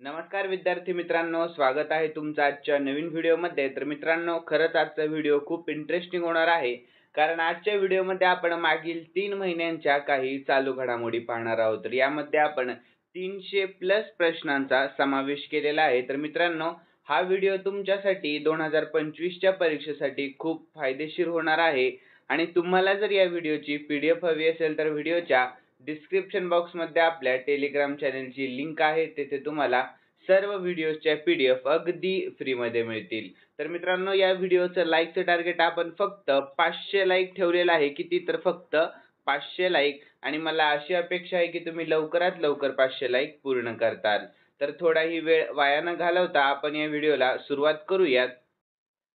नमस्कार विद्यार्थी मित्रांनो, स्वागत आहे तुमचं आजच्या नवीन व्हिडिओमध्ये। तर मित्रांनो, खरंच आजचा व्हिडिओ खूप इंटरेस्टिंग होणार आहे, कारण आजच्या व्हिडिओमध्ये आपण मागील 3 महिन्यांच्या काही चालू घडामोडी पाहणार आहोत। तर यामध्ये आपण 300 प्लस प्रश्नांचा समावेश केलेला आहे। तर मित्रांनो, हा व्हिडिओ तुमच्यासाठी 2025 च्या परीक्षेसाठी खूप फायदेशीर होणार आहे। आणि तुम्हाला जर या व्हिडिओची PDF हवी असेल तर व्हिडिओच्या डिस्क्रिप्शन बॉक्समध्ये आपल्या टेलिग्राम चॅनलची लिंक आहे, तेथे तुम्हाला सर्व व्हिडिओच्या PDF अगदी फ्रीमध्ये मिळतील। तर मित्रांनो, या व्हिडिओचं लाईकचं टार्गेट आपण फक्त 500 लाईक ठेवलेलं आहे। किती? तर फक्त 500 लाईक। आणि मला अशी अपेक्षा आहे की तुम्ही लवकरात लवकर 500 लाईक पूर्ण करताल। तर थोडाही वेळ वाया न घालवता आपण या व्हिडिओला सुरुवात करूयात।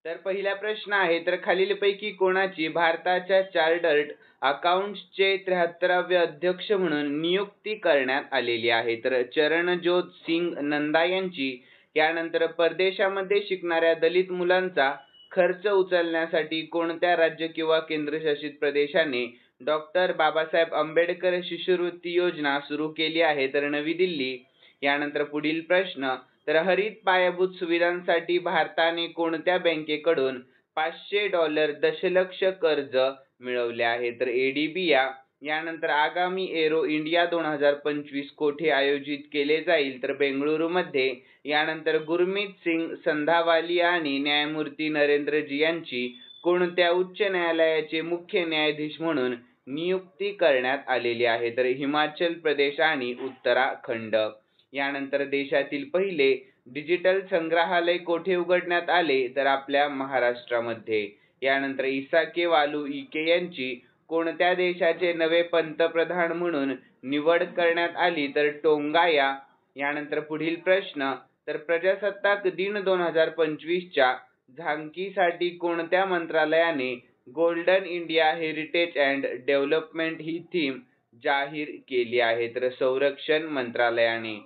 तर पहिला प्रश्न आहे, तर खालीलपैकी कोणाची भारताच्या चार्टर्ड अकाउंटंट्सचे 73वे अध्यक्ष म्हणून नियुक्ती करण्यात आलेली आहे? तर चरणजोत सिंग नंदा यांची। यानंतर परदेशामध्ये शिकणाऱ्या दलित मुलांचा खर्च उचलण्यासाठी कोणत्या राज्य किंवा केंद्रशासित प्रदेशाने डॉक्टर बाबासाहेब आंबेडकर शिष्यवृत्ती योजना सुरू केली आहे? तर नवी दिल्ली। यानंतर पुढील प्रश्न, तर हरित पायाभूत सुविधांसाठी भारताने कोणत्या बँकेकडून $500 दशलक्ष कर्ज मिळवले आहे? तर ADB या। यानंतर आगामी एरो इंडिया 2025 कोठे आयोजित केले जाईल? तर बेंगळुरूमध्ये। यानंतर गुरमीत सिंग संधावालिया आणि न्यायमूर्ती नरेंद्र जी यांची कोणत्या उच्च न्यायालयाचे मुख्य न्यायाधीश म्हणून नियुक्ती करण्यात आलेली आहे? तर हिमाचल प्रदेश आणि उत्तराखंड। यानंतर देशातील पहिले डिजिटल संग्रहालय कोठे उघडण्यात आले? तर आपल्या महाराष्ट्रामध्ये। यानंतर इसाके वालू इके यांची कोणत्या देशाचे नवे पंतप्रधान म्हणून निवड करण्यात आली? तर टोंगा या। यानंतर पुढील प्रश्न, तर प्रजासत्ताक दिन 2025 च्या झांकीसाठी कोणत्या मंत्रालयाने golden India heritage and development he theme जाहीर केली आहे? तर संरक्षण मंत्रालयाने।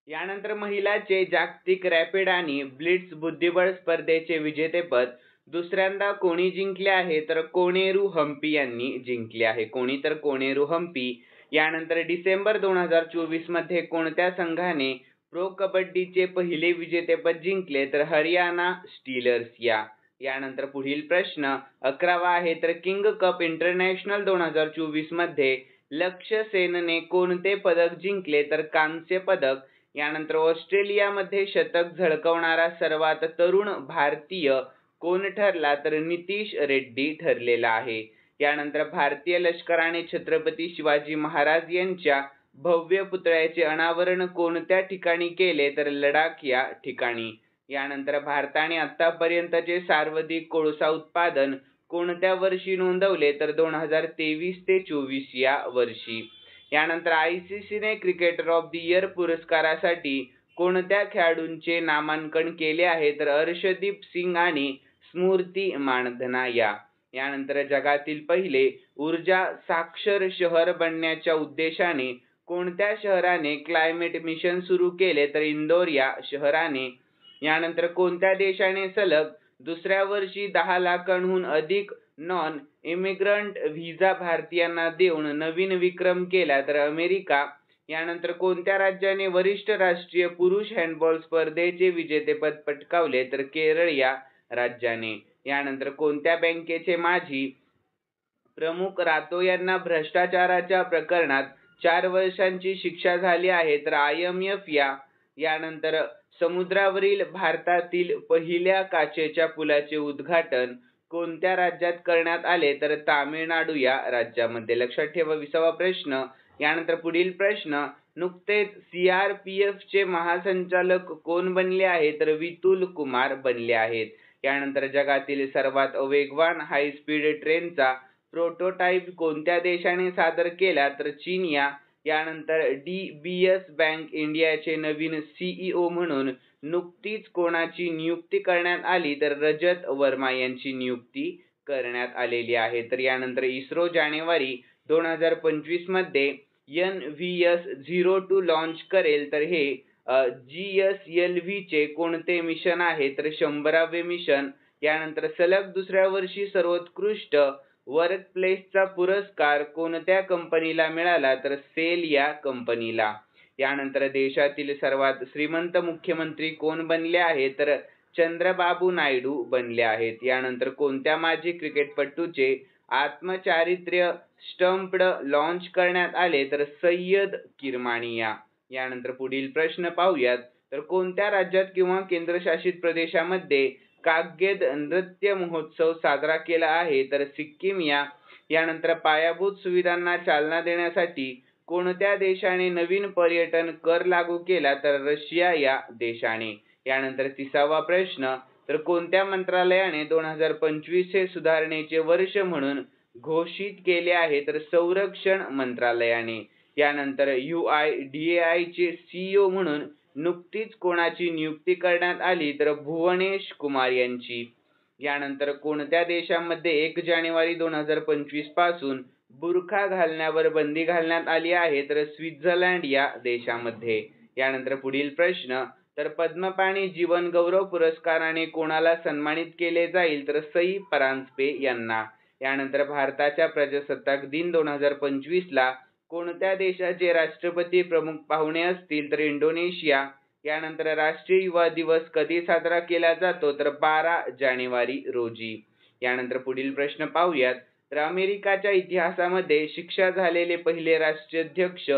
यानंतर महिलाचे जागतिक रॅपिड आणि ब्लिट्झ बुद्धिबळ स्पर्धेचे विजेतेपद दुसऱ्यांदा कोणी जिंकले आहे? तर कोनेरू हम्पी यांनी जिंकले आहे। कोणी? तर कोनेरू हम्पी। यानंतर डिसेंबर 2024 मध्ये कोणत्या संघाने प्रो कबड्डीचे पहिले विजेतेपद जिंकले? तर हरियाणा स्टीलर्स या। यानंतर पुढील प्रश्न 11वा आहे, तर किंग कप इंटरनॅशनल 2024 मध्ये लक्ष्य सेनने कोणते पदक जिंकले? तर कांस्य पदक। यानंतर ऑस्ट्रेलियामध्ये शतक झळकवणारा सर्वात तरुण भारतीय कोण ठरला? तर नितीश रेड्डी ठरलेला आहे। यानंतर भारतीय लष्कराने छत्रपती शिवाजी महाराज यांच्या भव्य पुतळ्याचे अनावरण कोणत्या ठिकाणी केले? तर लडाख या ठिकाणी। यानंतर भारताने आतापर्यंतचे सर्वाधिक कोळसा उत्पादन कोणत्या वर्षी नोंदवले? तर 2023 ते 24 या वर्षी। यानंतर ICCने क्रिकेटर ऑफ द इयर पुरस्कारासाठी कोणत्या खेळाडूंचे नामांकन केले आहे? तर अर्शदीप सिंग आणि स्मृती मानधना या। यानंतर जगातील पहिले ऊर्जा साक्षर शहर बनण्याच्या उद्देशाने कोणत्या शहराने क्लायमेट मिशन सुरू केले? तर इंदोर या शहराने। यानंतर कोणत्या देशाने सलग दुसऱ्या वर्षी 10 लाखांहून अधिक नॉन इमिग्रंट व्हिसा भारतीयांना देऊन नवीन विक्रम केला? तर अमेरिका। यानंतर कोणत्या राज्याने वरिष्ठ राष्ट्रीय पुरुष हँडबॉल स्पर्धेचे विजेतेपद पटकावले? तर केरळ या राज्याने। यानंतर कोणत्या बँकेचे माजी प्रमुख रातो यांना भ्रष्टाचाराच्या प्रकरणात 4 वर्षांची शिक्षा झाली आहे? तर IMF या। यानंतर समुद्रावरील भारतातील पहिल्या काचेच्या पुलाचे उद्घाटन कोणत्या राज्यात करण्यात आले? तर तामिळनाडू या राज्यामध्ये। लक्षात ठेवा 20वा प्रश्न। यानंतर पुढील प्रश्न, नुकतेच CRPF चे महासंचालक कोण बनले आहेत? तर वितुल कुमार बनले आहेत। यानंतर जगातील सर्वात वेगवान हाय स्पीड ट्रेनचा प्रोटोटाइप कोणत्या देशाने सादर केला? तर चीन या। यानंतर DBS बँक इंडियाचे नवीन CEO म्हणून नुकतीच कोणाची नियुक्ती करण्यात आली? तर रजत वर्मा यांची नियुक्ती करण्यात आलेली आहे। तर यानंतर इस्रो जानेवारी 2025 मध्ये NVS-02 लॉन्च करेल, तर हे GSLV चे कोणते मिशन आहे? तर 100वे मिशन। यानंतर सलग दुसऱ्या वर्षी सर्वोत्कृष्ट वर्कप्लेसचा पुरस्कार कोणत्या कंपनीला मिळाला? तर सेल या कंपनीला। यानंतर देशातील सर्वात श्रीमंत मुख्यमंत्री कोण बनले आहे तर चंद्रबाबू नायडू बनले आहेत. यानंतर कोणत्या माजी क्रिकेटपटूचे आत्मचारित्र्य स्टंप्ड लॉन्च करण्यात आले तर सय्यद किरमानिया. यानंतर पुढील प्रश्न पाहूयात, तर कोणत्या राज्यात किंवा केंद्रशासित प्रदेशामध्ये काग्येद नृत्य महोत्सव साजरा केला आहे तर सिक्कीम या. यानंतर पायाभूत सुविधांना चालना देण्यासाठी कोणत्या देशाने नवीन पर्यटन कर लागू केला तर रशिया या देशाने. यानंतर 30वा प्रश्न, तर कोणत्या मंत्रालयाने 2025 हे सुधारणेचे वर्ष म्हणून घोषित केले आहे तर संरक्षण मंत्रालयाने. यानंतर UIDAI चे CEO म्हणून नुकतीच कोणाची नियुक्ती करण्यात आली तर भुवनेश कुमार यांची. यानंतर कोणत्या देशामध्ये 1 जानेवारी 2025 पासून बुरखा घालण्यावर बंदी घालण्यात आली आहे तर स्वित्झर्लंड या देशामध्ये. यानंतर पुढील प्रश्न, तर पद्मपाणी जीवन गौरव पुरस्काराने कोणाला सन्मानित केले जाईल तर सई परांजपे यांना. यानंतर भारताच्या प्रजासत्ताक दिन 2025 ला कोणत्या देशाचे राष्ट्रपती प्रमुख पाहुणे असतील तर इंडोनेशिया. यानंतर राष्ट्रीय युवा दिवस कधी साजरा केला जातो तर 12 जानेवारी रोजी. यानंतर पुढील प्रश्न पाहूयात, तर अमेरिकेच्या इतिहासामध्ये शिक्षा झालेले पहिले राष्ट्राध्यक्ष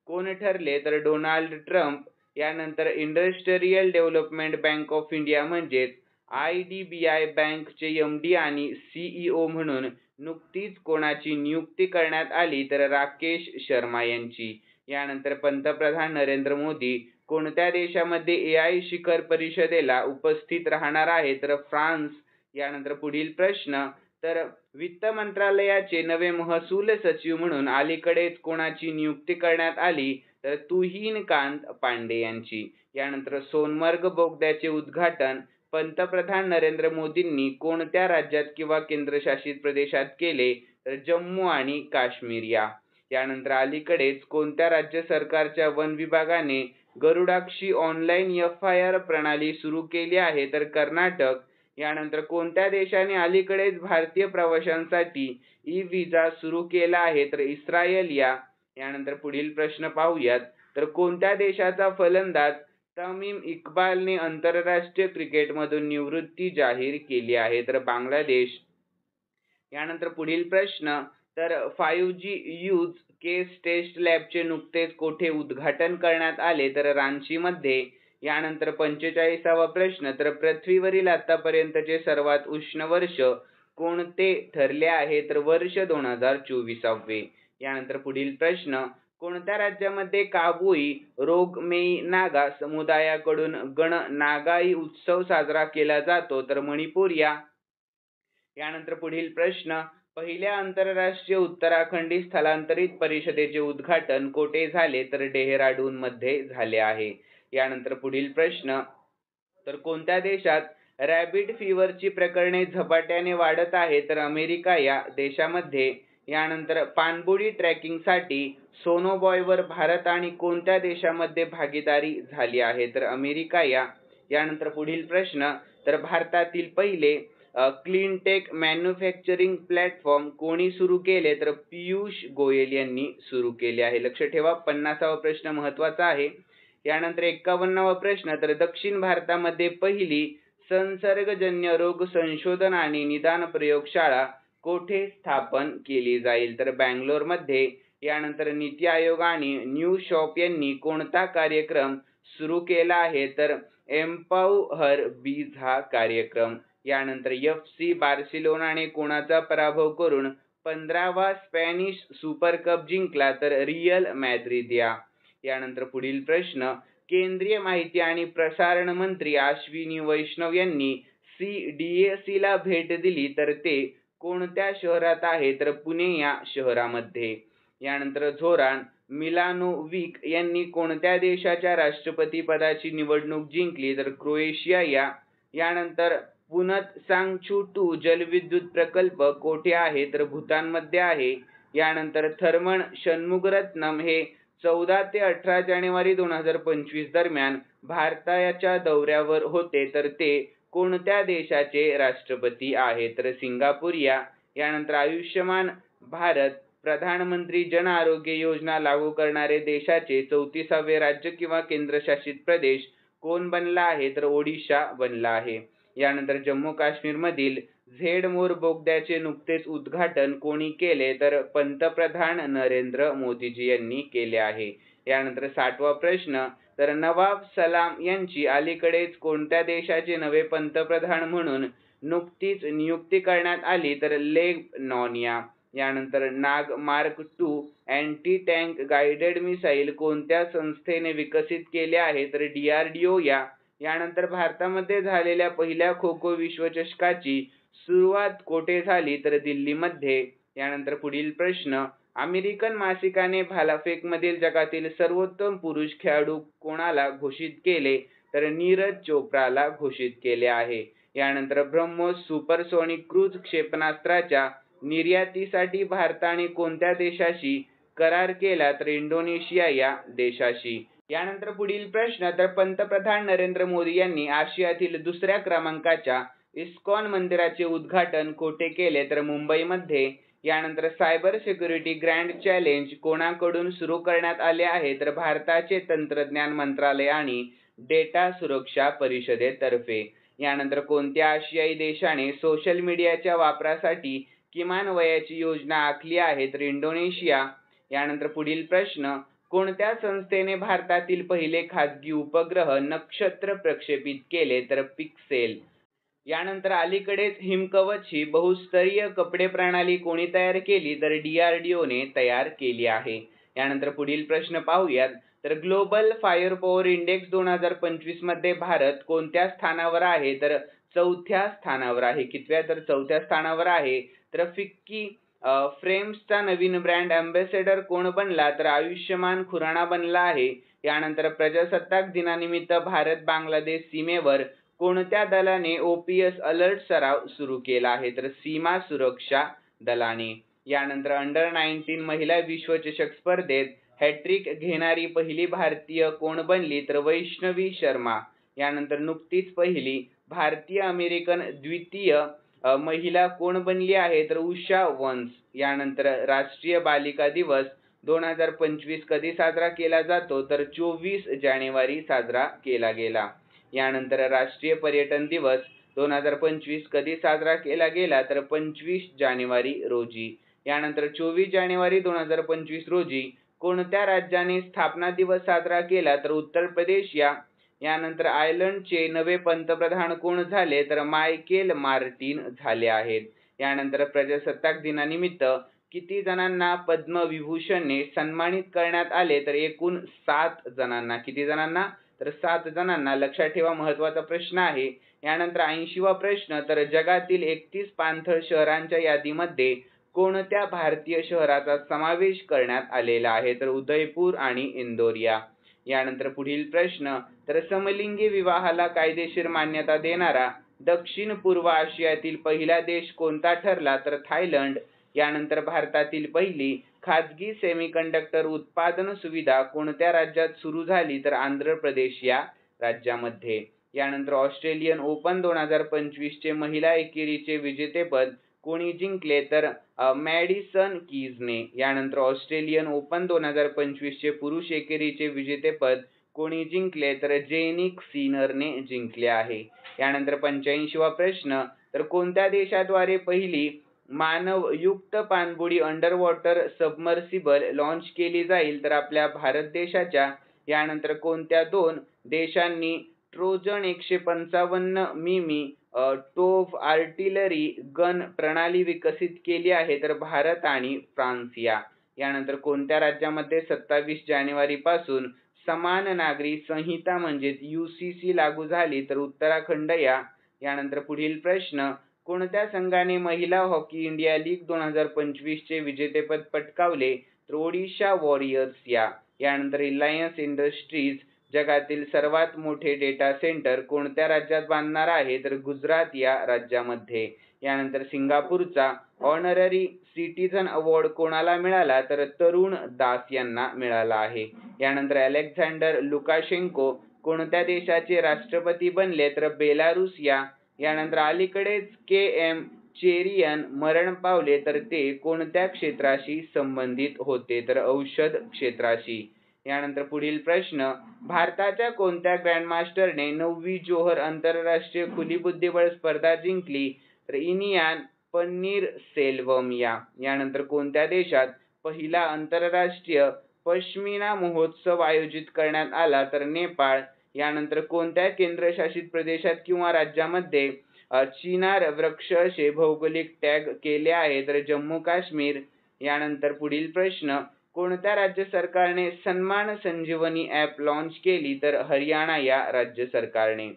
कोण ठरले तर डोनाल्ड ट्रम्प. यानंतर industrial development bank of India म्हणजेच IDBI बँकचे MD आणि CEO म्हणून नुकतीच कोणाची नियुक्ती करण्यात आली तर राकेश शर्मा यांची. यानंतर पंतप्रधान नरेंद्र मोदी कोणत्या देशामध्ये AI शिखर परिषदेला उपस्थित राहणार आहे तर फ्रान्स. यानंतर पुढील प्रश्न, तर वित्त मंत्रालयाचे नवे महसूल सचिव म्हणून अलीकडेच कोणाची नियुक्ती करण्यात आली तर तुहिनकांत पांडे यांची. यानंतर सोनमर्ग बोगद्याचे उद्घाटन पंतप्रधान नरेंद्र मोदींनी कोणत्या राज्यात किंवा केंद्रशासित प्रदेशात केले तर जम्मू आणि काश्मीर या. यानंतर अलीकडेच कोणत्या राज्य सरकारच्या वन विभागाने गरुडाक्षी ऑनलाईन FIR प्रणाली सुरू केली आहे तर कर्नाटक. यानंतर कोणत्या देशाने अलीकडेच भारतीय प्रवाशांसाठी ई-व्हिसा सुरू केला आहे तर इस्रायल या. यानंतर पुढील प्रश्न पाहूयात, तर कोणत्या देशाचा फलंदाज तमीम इक्बालने आंतरराष्ट्रीय क्रिकेटमधून निवृत्ती जाहीर केली आहे तर बांगलादेश. यानंतर पुढील प्रश्न, तर 5G यूज केस टेस्ट लॅबचे नुकतेच कोठे उद्घाटन करण्यात आले तर रांचीमध्ये. यानंतर 45वा प्रश्न, तर पृथ्वीवरील आतापर्यंतचे सर्वात उष्ण वर्ष कोणते ठरले आहे तर वर्ष 2024. यानंतर पुढील प्रश्न, कोणत्या राज्यामध्ये काबुई रोगमेई नागा समुदायाकडून गण नागाई उत्सव साजरा केला जातो तर मणिपूर या. यानंतर पुढील प्रश्न, पहिल्या आंतरराष्ट्रीय उत्तराखंडी स्थलांतरित परिषदेचे उद्घाटन कोठे झाले तर डेहराडून मध्ये झाले आहे. यानंतर पुढील प्रश्न, तर कोणत्या देशात रॅबिड फीवरची प्रकरणे झपाट्याने वाढत आहे तर अमेरिका या देशामध्ये. यानंतर पाणबुडी ट्रॅकिंगसाठी सोनोबॉयवर भारत आणि कोणत्या देशामध्ये भागीदारी झाली आहे तर अमेरिका या. यानंतर पुढील प्रश्न, तर भारतातील पहिले क्लीन टेक मॅन्युफॅक्चरिंग प्लॅटफॉर्म कोणी सुरू केले तर पियुष गोयल यांनी सुरू केले आहे. लक्ष ठेवा, 50वा प्रश्न महत्त्वाचा आहे. यानंतर 51वा प्रश्न, तर दक्षिण भारतामध्ये पहिली संसर्गजन्य रोग संशोधन आणि निदान प्रयोगशाळा कोठे स्थापन केली जाईल तर बँगलोरमध्ये. यानंतर नीती आयोग आणि न्यू शॉप यांनी कोणता कार्यक्रम सुरू केला आहे तर एम्पावर बीज हा कार्यक्रम. यानंतर FC बार्सिलोनाने कोणाचा पराभव करून 15वा स्पॅनिश सुपर कप जिंकला तर रियल मॅद्रिद या. यानंतर पुढील प्रश्न, केंद्रीय माहिती आणि प्रसारण मंत्री अश्विनी वैष्णव यांनी CDAC ला भेट दिली तर ते कोणत्या शहरात आहे तर पुणे या शहरामध्ये. यानंतर झोरान मिलानोविक यांनी कोणत्या देशाच्या राष्ट्रपती पदाची निवडणूक जिंकली तर क्रोएशिया या. यानंतर पुनत सांगचू 2 जलविद्युत प्रकल्प कोठे आहे तर भूतानमध्ये आहे. यानंतर थर्मन षण्मुगरत्नम हे 14 ते 18 जानेवारी 2025 दरम्यान भारताच्या दौऱ्यावर होते तर ते कोणत्या देशाचे राष्ट्रपती आहेत तर सिंगापूर या. यानंतर आयुष्यमान भारत प्रधानमंत्री जन आरोग्य योजना लागू करणारे देशाचे 34वे राज्य किंवा केंद्रशासित प्रदेश कोण बनला आहे? तर ओडिशा बनला आहे. यानंतर जम्मू काश्मीरमधील झेड-मोर बोगद्याचे नुकतेच उद्घाटन कोणी केले? तर पंतप्रधान नरेंद्र मोदीजी यांनी केले आहे. यानंतर 60वा प्रश्न, तर नवाब सलाम यांची अलीकडेच कोणत्या देशाचे नवे पंतप्रधान म्हणून नुकतीच नियुक्ती करण्यात आली? तर लेबनॉनिया. यानंतर नाग mark 2 anti tank guided missile कोणत्या संस्थेने विकसित केले आहे? तर DRDO या. यानंतर भारतामध्ये झालेल्या पहिल्या खो-खो विश्वचषकाची सुरुवात कोठे झाली? तर दिल्लीमध्ये. यानंतर पुढील प्रश्न, अमेरिकन मासिकाने भालाफेकमधील जगातील सर्वोत्तम पुरुष खेळाडू कोणाला घोषित केले? तर नीरज चोप्राला घोषित केले आहे. यानंतर ब्रह्मोस सुपरसोनिक क्रूझ क्षेपणास्त्राच्या निर्यातीसाठी भारताने कोणत्या देशाशी करार केला? तर इंडोनेशिया या देशाशी. यानंतर पुढील प्रश्न, तर पंतप्रधान नरेंद्र मोदी यांनी आशियातील दुसऱ्या क्रमांकाच्या इस्कॉन मंदिराचे उद्घाटन कोठे केले? तर मुंबईमध्ये. यानंतर सायबर सिक्युरिटी ग्रँड चॅलेंज कोणाकडून सुरू करण्यात आले आहे? तर भारताचे तंत्रज्ञान मंत्रालय आणि डेटा सुरक्षा परिषदेतर्फे. यानंतर कोणत्या आशियाई देशाने सोशल मीडियाच्या वापरासाठी किमान वयाची योजना आखली आहे? तर इंडोनेशिया. यानंतर पुढील प्रश्न, कोणत्या संस्थेने भारतातील पहिले खासगी उपग्रह नक्षत्र प्रक्षेपित केले? तर पिक्सेल. यानंतर अलीकडेच हिमकवच ही बहुस्तरीय कपडे प्रणाली कोणी तयार केली? तर DRDO ने तयार केली आहे. यानंतर पुढील प्रश्न पाहूयात, तर ग्लोबल फायर पॉवर इंडेक्स 2025 मध्ये भारत कोणत्या स्थानावर आहे? तर 4थ्या स्थानावर आहे. कितव्या? तर 4थ्या स्थानावर आहे. तर फिक्की फ्रेम्सचा नवीन ब्रँड अँबॅसेडर कोण बनला? तर आयुष्यमान खुराना बनला आहे. यानंतर प्रजासत्ताक दिनानिमित्त भारत बांगलादेश सीमेवर कोणत्या दलाने OPS अलर्ट सराव सुरू केला आहे? तर सीमा सुरक्षा दलाने. यानंतर अंडर 19 महिला विश्वचषक स्पर्धेत हॅट्रिक घेणारी पहिली भारतीय कोण बनली? तर वैष्णवी शर्मा. यानंतर नुकतीच पहिली भारतीय अमेरिकन द्वितीय महिला कोण बनली आहे? तर उषा वंस. यानंतर राष्ट्रीय बालिका दिवस 2025 कधी साजरा केला जातो? तर 24 जानेवारी साजरा केला गेला. यानंतर राष्ट्रीय पर्यटन दिवस 2025 कधी साजरा केला गेला? तर 25 जानेवारी रोजी. यानंतर 24 जानेवारी 2025 रोजी कोणत्या राज्याने स्थापना दिवस साजरा केला? तर उत्तर प्रदेश या. यानंतर आयर्लंडचे नवे पंतप्रधान कोण झाले? तर मायकेल मार्टिन झाले आहेत. यानंतर प्रजासत्ताक दिनानिमित्त किती जणांना पद्मविभूषणने सन्मानित करण्यात आले? तर एकूण 7 जणांना. किती जणांना? तर 7 जणांना. लक्षात ठेवा, महत्त्वाचा प्रश्न आहे. यानंतर 80वा प्रश्न, तर जगातील 31 पाणथळ शहरांच्या यादीमध्ये कोणत्या भारतीय शहराचा समावेश करण्यात आलेला आहे? तर उदयपूर आणि इंदोरिया. यानंतर पुढील प्रश्न, तर समलिंगी विवाहाला कायदेशीर मान्यता देणारा दक्षिण पूर्व आशियातील पहिला देश कोणता ठरला? तर थायलंड. यानंतर भारतातील पहिली खाजगी सेमीकंडक्टर उत्पादन सुविधा कोणत्या राज्यात सुरू झाली? तर आंध्र प्रदेश या राज्यामध्ये. यानंतर ऑस्ट्रेलियन ओपन 2025 चे महिला एकेरीचे विजेतेपद कोणी जिंकले? तर मॅडिसन कीजने. यानंतर ऑस्ट्रेलियन ओपन 2025 चे पुरुष एकेरीचे विजेतेपद कोणी जिंकले? तर जेनिक सिनरने जिंकले आहे. यानंतर 85वा प्रश्न, तर कोणत्या देशाद्वारे पहिली मानवयुक्त पाणबुडी अंडर वॉटर सबमर्सिबल लॉन्च केली जाईल? तर आपल्या भारत देशाच्या. यानंतर कोणत्या 2 देशांनी ट्रोजन 155 मिमी टोव आर्टिलरी गन प्रणाली विकसित केली आहे? तर भारत आणि फ्रान्स या. यानंतर कोणत्या राज्यामध्ये 27 जानेवारी पासून समान नागरी संहिता म्हणजेच UCC लागू झाली? तर उत्तराखंड या. यानंतर पुढील प्रश्न, कोणत्या संघाने महिला हॉकी इंडिया लीग 2025 चे विजेतेपद पटकावले? तर ओडिशा वॉरियर्स या. यानंतर रिलायन्स इंडस्ट्रीज जगातील सर्वात मोठे डेटा सेंटर कोणत्या राज्यात बांधणार आहे? तर गुजरात या राज्यामध्ये. यानंतर सिंगापूरचा ऑनररी सिटीझन अवॉर्ड कोणाला मिळाला? तर तरुण दास यांना मिळाला आहे. यानंतर अलेक्झांडर लुकाशेंको कोणत्या देशाचे राष्ट्रपती बनले? तर बेलारुस या. यानंतर अलीकडेच KM चेरियन मरण पावले तर ते कोणत्या क्षेत्राशी संबंधित होते? तर औषध क्षेत्राशी. यानंतर पुढील प्रश्न, भारताच्या कोणत्या ग्रँडमास्टरने 9वी जोहर आंतरराष्ट्रीय खुली बुद्धिबळ स्पर्धा जिंकली? तर इनियान पन्नीरसेल्वम. यानंतर कोणत्या देशात पहिला आंतरराष्ट्रीय पश्मिना महोत्सव आयोजित करण्यात आला? तर नेपाळ. यानंतर कोणत्या केंद्रशासित प्रदेशात किंवा राज्यामध्ये चिनार वृक्ष असे भौगोलिक टॅग केले आहे? तर जम्मू काश्मीर. यानंतर पुढील प्रश्न, कोणत्या राज्य सरकारने सन्मान संजीवनी ॲप लॉन्च केली? तर हरियाणा या राज्य सरकारने.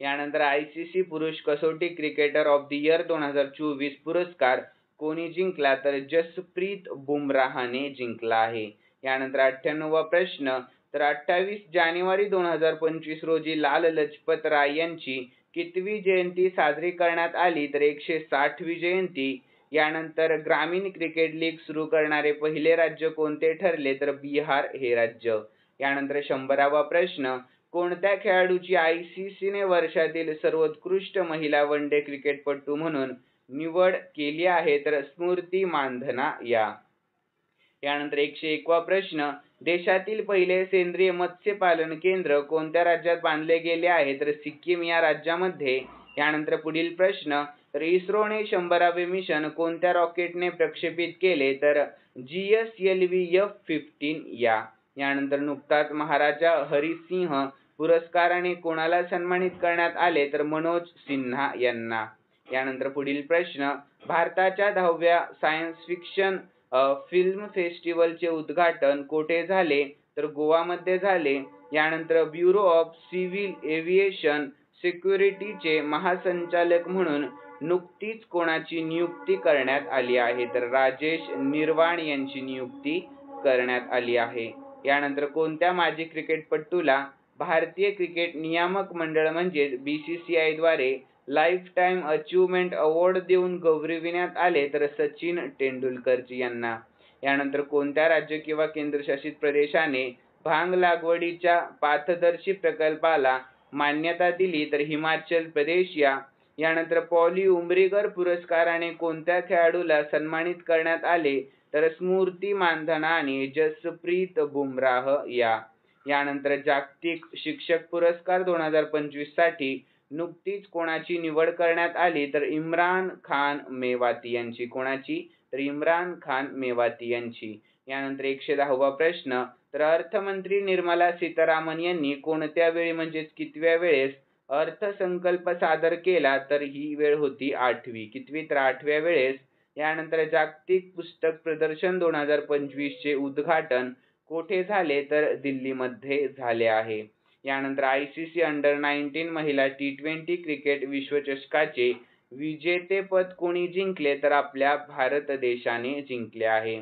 यानंतर ICC पुरुष कसोटी क्रिकेटर ऑफ द इयर 2024 पुरस्कार कोणी जिंकला? तर जसप्रीत बुमराहने जिंकला आहे. यानंतर 98वा प्रश्न, तर 28 जानेवारी 2025 रोजी लाल लजपत राय यांची कितवी जयंती साजरी करण्यात आली? तर 160वी जयंती. यानंतर ग्रामीण क्रिकेट लीग सुरू करणारे पहिले राज्य कोणते ठरले? तर बिहार हे राज्य. यानंतर 100वा प्रश्न, कोणत्या खेळाडूची ICCने वर्षातील सर्वोत्कृष्ट महिला वनडे क्रिकेटपटू म्हणून निवड केली आहे? तर स्मृती मानधना. यानंतर 101वा प्रश्न, देशातील पहिले सेंद्रिय मत्स्यपालन केंद्र कोणत्या राज्यात बांधले गेले आहे? तर सिक्कीम या राज्यामध्ये. यानंतर पुढील प्रश्न, तर इस्रोने 100वे मिशन कोणत्या रॉकेटने प्रक्षेपित केले? तर GSLV F-15 यानंतर नुकताच महाराजा हरिसिंह पुरस्काराने कोणाला सन्मानित करण्यात आले? तर मनोज सिन्हा यांना. यानंतर पुढील प्रश्न, भारताच्या 10व्या सायन्स फिक्शन फिल्म फेस्टिवलचे उद्घाटन कोठे झाले? तर गोवामध्ये झाले. यानंतर ब्युरो ऑफ सिव्हिल एव्हिएशन सिक्युरिटीचे महासंचालक म्हणून नुकतीच कोणाची नियुक्ती करण्यात आली आहे? तर राजेश निर्वाण यांची नियुक्ती करण्यात आली आहे. यानंतर कोणत्या माजी क्रिकेटपटूला भारतीय क्रिकेट नियामक मंडळ म्हणजेच BCCI द्वारे लाईफ टाइम अचीवमेंट अवॉर्ड देऊन गौरविण्यात आले? तर सचिन तेंडुलकरजी यांना. यानंतर कोणत्या राज्य किंवा केंद्रशासित प्रदेशाने भांग लागवडीच्या पाथदर्शी प्रकल्पाला मान्यता दिली? तर हिमाचल प्रदेश. यानंतर पॉली उमरीगर पुरस्काराने कोणत्या खेळाडूला सन्मानित करण्यात आले? तर स्मृती मानधना आणि जसप्रीत बुमराह. यानंतर जागतिक शिक्षक पुरस्कार 2025 साठी नुकतीच कोणाची निवड करण्यात आली? तर इम्रान खान मेवाती यांची. कोणाची? तर इम्रान खान मेवाती यांची. यानंतर 110वा प्रश्न, तर अर्थमंत्री निर्मला सीतारामन यांनी कोणत्या वेळी म्हणजेच कितव्या वेळेस अर्थसंकल्प सादर केला? तर ही वेळ होती 8वी. कितवी? तर 8व्या वेळेस. यानंतर जागतिक पुस्तक प्रदर्शन 2025 चे उद्घाटन कोठे झाले? तर दिल्लीमध्ये झाले आहे. यानंतर ICC अंडर-19 महिला T20 क्रिकेट विश्वचषकाचे विजेतेपद कोणी जिंकले? तर आपल्या भारत देशाने जिंकले आहे.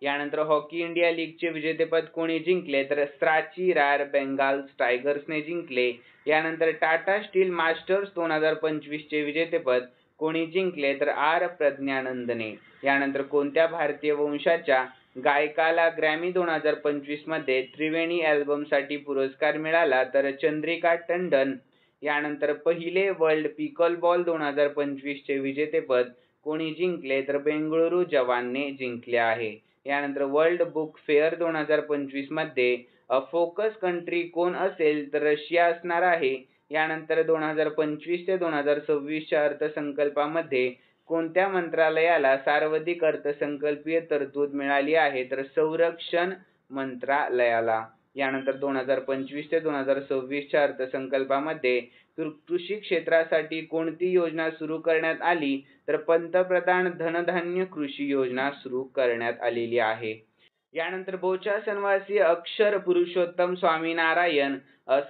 यानंतर हॉकी इंडिया लीगचे विजेतेपद कोणी जिंकले? तर सांची रॉयल बेंगाल टायगर्सने जिंकले. यानंतर टाटा स्टील मास्टर्स 2025 चे विजेतेपद कोणी जिंकले? तर R प्रज्ञानंदने. यानंतर कोणत्या भारतीय वंशाच्या गायकाला ग्रॅमी 2025 मध्ये त्रिवेणी अल्बमसाठी पुरस्कार मिळाला? तर चंद्रिका टंडन. यानंतर पहिले वर्ल्ड पिकलबॉल 2025 चे विजेतेपद कोणी जिंकले? तर बेंगळुरू जवानने जिंकले आहे. यानंतर वर्ल्ड बुक फेअर 2025 मध्ये फोकस कंट्री कोण असेल? तर रशिया असणार आहे. यानंतर 2025 ते 2026 च्या अर्थसंकल्पामध्ये कोणत्या मंत्रालयाला सर्वाधिक अर्थसंकल्पीय तरतूद मिळाली आहे? तर संरक्षण मंत्रालयाला. यानंतर 2025 ते 2026 च्या अर्थसंकल्पामध्ये कृषी क्षेत्रासाठी कोणती योजना सुरू करण्यात आली? तर पंतप्रधान धनधान्य कृषी योजना सुरू करण्यात आलेली आहे. यानंतर बोचासनवासी अक्षर पुरुषोत्तम स्वामीनारायण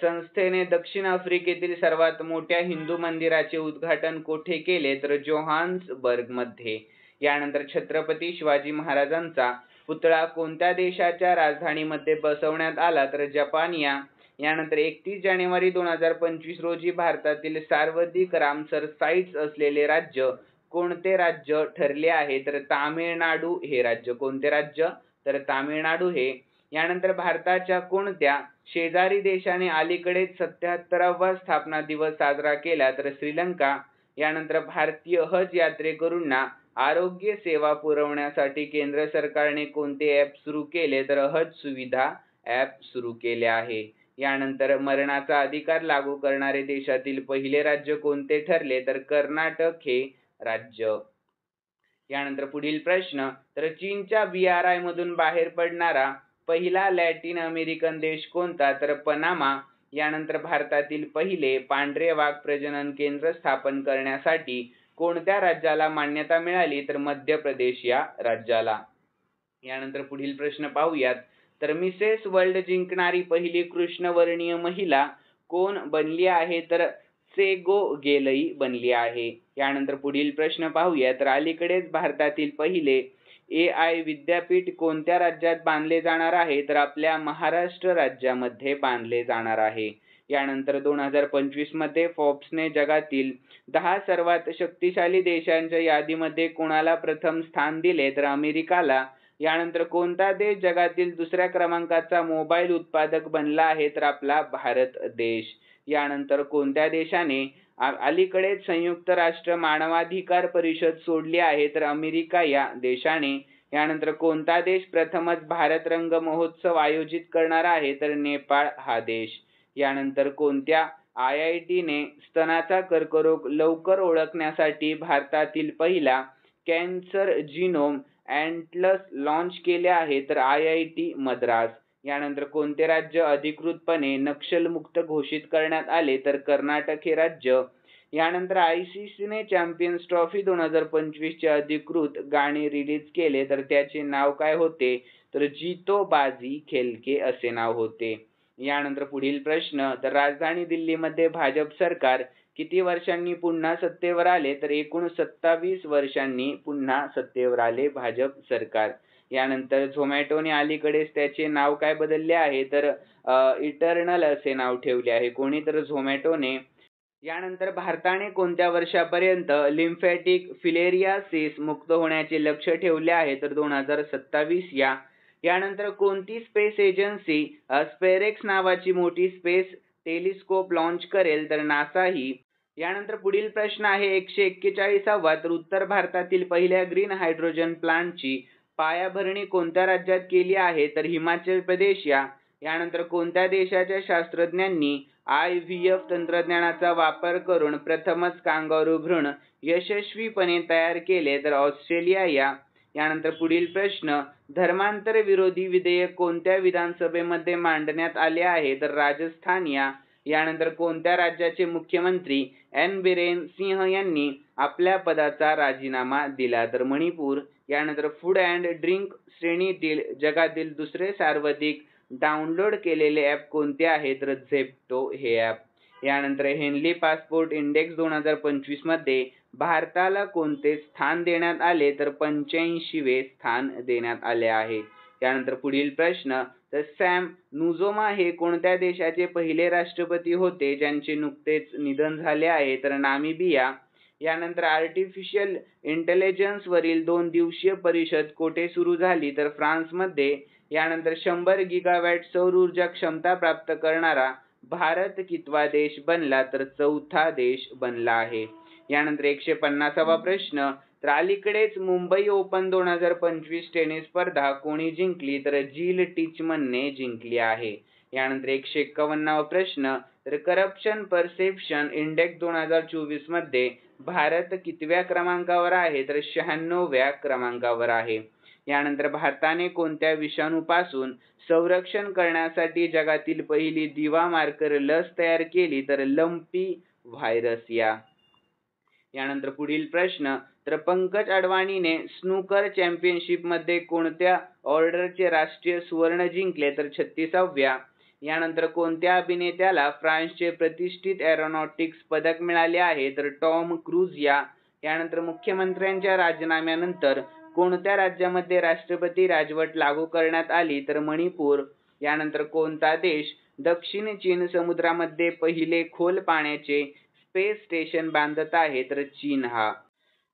संस्थेने दक्षिण आफ्रिकेतील सर्वात मोठ्या हिंदू मंदिराचे उद्घाटन कोठे केले? तर जोहान्सबर्गमध्ये. यानंतर छत्रपती शिवाजी महाराजांचा पुतळा कोणत्या देशाच्या राजधानीमध्ये बसवण्यात आला? तर जपान. यानंतर 31 जानेवारी 2025 रोजी भारतातील सर्वाधिक रामसर साइट्स असलेले राज्य कोणते राज्य ठरले आहे? तर तामिळनाडू हे राज्य. कोणते राज्य? तर तामिळनाडू हे. यानंतर भारताच्या कोणत्या शेजारी देशाने अलीकडेच 77वा स्थापना दिवस साजरा केला? तर श्रीलंका. यानंतर भारतीय हज यात्रेकरूंना आरोग्य सेवा पुरवण्यासाठी केंद्र सरकारने कोणते ॲप सुरू केले? तर हज सुविधा ॲप सुरू केले आहे. यानंतर मरणाचा अधिकार लागू करणारे देशातील पहिले राज्य कोणते ठरले? तर कर्नाटक हे राज्य. यानंतर पुढील प्रश्न, तर चीनच्या BRI मधून बाहेर पडणारा पहिला लॅटिन अमेरिकन देश कोणता? तर पनामा. यानंतर भारतातील पहिले पांढरे वाघ प्रजनन केंद्र स्थापन करण्यासाठी कोणत्या राज्याला मान्यता मिळाली? तर मध्य प्रदेश या राज्याला. यानंतर पुढील प्रश्न पाहूयात, तर मिसेस वर्ल्ड जिंकणारी पहिली कृष्णवर्णीय महिला कोण बनली आहे? तर सेगो गेलई बनली आहे. यानंतर पुढील प्रश्न पाहूया, तर अलीकडेच भारतातील पहिले AI विद्यापीठ कोणत्या राज्यात बांधले जाणार आहे? तर आपल्या महाराष्ट्र राज्यामध्ये बांधले जाणार आहे. यानंतर 2025 मध्ये फोर्ब्सने जगातील 10 सर्वात शक्तिशाली देशांच्या यादीमध्ये कोणाला प्रथम स्थान दिले? तर अमेरिकाला. यानंतर कोणता देश जगातील दुसऱ्या क्रमांकाचा मोबाईल उत्पादक बनला आहे? तर आपला भारत देश. यानंतर कोणत्या देशाने अलीकडेच संयुक्त राष्ट्र मानवाधिकार परिषद सोडली आहे? तर अमेरिका या देशाने. यानंतर कोणता देश प्रथमच भारत रंग महोत्सव आयोजित करणार आहे? तर नेपाळ हा देश. यानंतर कोणत्या IIT ने स्तनाचा कर्करोग लवकर ओळखण्यासाठी भारतातील पहिला कॅन्सर जीनोम ॲटलस लॉन्च केले आहे? तर IIT मद्रास. यानंतर कोणते राज्य अधिकृतपणे नक्षलमुक्त घोषित करण्यात आले? तर कर्नाटक हे राज्य. यानंतर ICCने चॅम्पियन्स ट्रॉफी 2025 चे अधिकृत गाणे रिलीज केले, तर त्याचे नाव काय होते? तर जीतो बाजी खेलके असे नाव होते. यानंतर पुढील प्रश्न, तर राजधानी दिल्लीमध्ये भाजप सरकार किती वर्षांनी पुन्हा सत्तेवर आले? तर एकूण 27 वर्षांनी पुन्हा सत्तेवर आले भाजप सरकार. यानंतर झोमॅटोने अलीकडेच त्याचे नाव काय बदलले आहे? तर इटर्नल असे नाव ठेवले आहे. कोणी? तर झोमॅटोने. यानंतर भारताने कोणत्या वर्षापर्यंत लिम्फॅटिक फिलेरियासिस मुक्त होण्याचे लक्ष्य ठेवले आहे? तर 2027 या. यानंतर कोणती स्पेस एजन्सी स्पेरेक्स नावाची मोठी स्पेस टेलिस्कोप लॉन्च करेल? तर नासा ही. यानंतर पुढील प्रश्न आहे 141वा, तर उत्तर भारतातील पहिल्या ग्रीन हायड्रोजन प्लांटची पायाभरणी कोणत्या राज्यात केली आहे? तर हिमाचल प्रदेश या. यानंतर कोणत्या देशाच्या शास्त्रज्ञांनी IVF तंत्रज्ञानाचा वापर करून प्रथमच कांगारू भ्रूण यशस्वीपणे तयार केले? तर ऑस्ट्रेलिया या. यानंतर पुढील प्रश्न, धर्मांतर विरोधी विधेयक कोणत्या विधानसभेमध्ये मांडण्यात आले आहे? तर राजस्थान या. यानंतर कोणत्या राज्याचे मुख्यमंत्री N बिरेन सिंह यांनी आपल्या पदाचा राजीनामा दिला? तर मणिपूर. यानंतर फूड अँड ड्रिंक श्रेणीतील जगातील दुसरे सर्वाधिक डाउनलोड केलेले ॲप कोणते आहे? तर झेप्टो हे ॲप. यानंतर हेनली पासपोर्ट इंडेक्स 2025 मध्ये भारताला कोणते स्थान देण्यात आले? तर 85वे स्थान देण्यात आले आहे. यानंतर पुढील प्रश्न, तर सॅम नुजोमा हे कोणत्या देशाचे पहिले राष्ट्रपती होते ज्यांचे नुकतेच निधन झाले आहे? तर नामिबिया. यानंतर आर्टिफिशियल इंटेलिजन्स वरील 2 दिवसीय परिषद कोठे सुरू झाली? तर फ्रान्समध्ये. यानंतर 100 गिगावॅट सौर ऊर्जा क्षमता प्राप्त करणारा भारत कितवा देश बनला? तर 4था देश बनला आहे. यानंतर 150वा प्रश्न, तर अलीकडेच मुंबई ओपन 2025 टेनिस स्पर्धा कोणी जिंकली? तर जिल टिचमनने जिंकली आहे. यानंतर 151वा प्रश्न, तर करप्शन परसेप्शन इंडेक्स 2024 मध्ये भारत कितव्या क्रमांकावर आहे? तर 96व्या क्रमांकावर आहे. यानंतर भारताने कोणत्या विषाणूपासून संरक्षण करण्यासाठी जगातील पहिली दिवा मार्कर लस तयार केली? तर लंपी व्हायरस या. यानंतर पुढील प्रश्न, तर पंकज अडवाणीने स्नूकर चॅम्पियनशिपमध्ये कोणत्या ऑर्डरचे राष्ट्रीय सुवर्ण जिंकले? तर 36व्या. यानंतर कोणत्या अभिनेत्याला फ्रान्सचे प्रतिष्ठित एरोनॉटिक्स पदक मिळाले आहे? तर टॉम क्रूज या. यानंतर मुख्यमंत्र्यांच्या राजीनाम्यानंतर कोणत्या राज्यामध्ये राष्ट्रपती राजवट लागू करण्यात आली? तर मणिपूर. यानंतर कोणता देश दक्षिण चीन समुद्रामध्ये पहिले खोल पाण्याचे स्पेस स्टेशन बांधत आहे? तर चीन हा.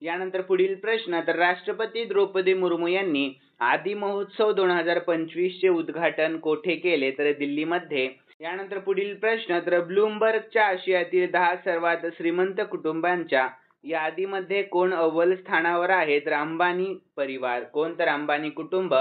यानंतर पुढील प्रश्न, तर राष्ट्रपती द्रौपदी मुर्मू यांनी आदि महोत्सव 2025 चे उद्घाटन कोठे केले? तर दिल्लीमध्ये. यानंतर पुढील प्रश्न, तर ब्लूमबर्गच्या आशियातील 10 सर्वात श्रीमंत कुटुंबांच्या यादीमध्ये कोण अव्वल स्थानावर आहे? तर अंबानी परिवार. कोण? तर अंबानी कुटुंब.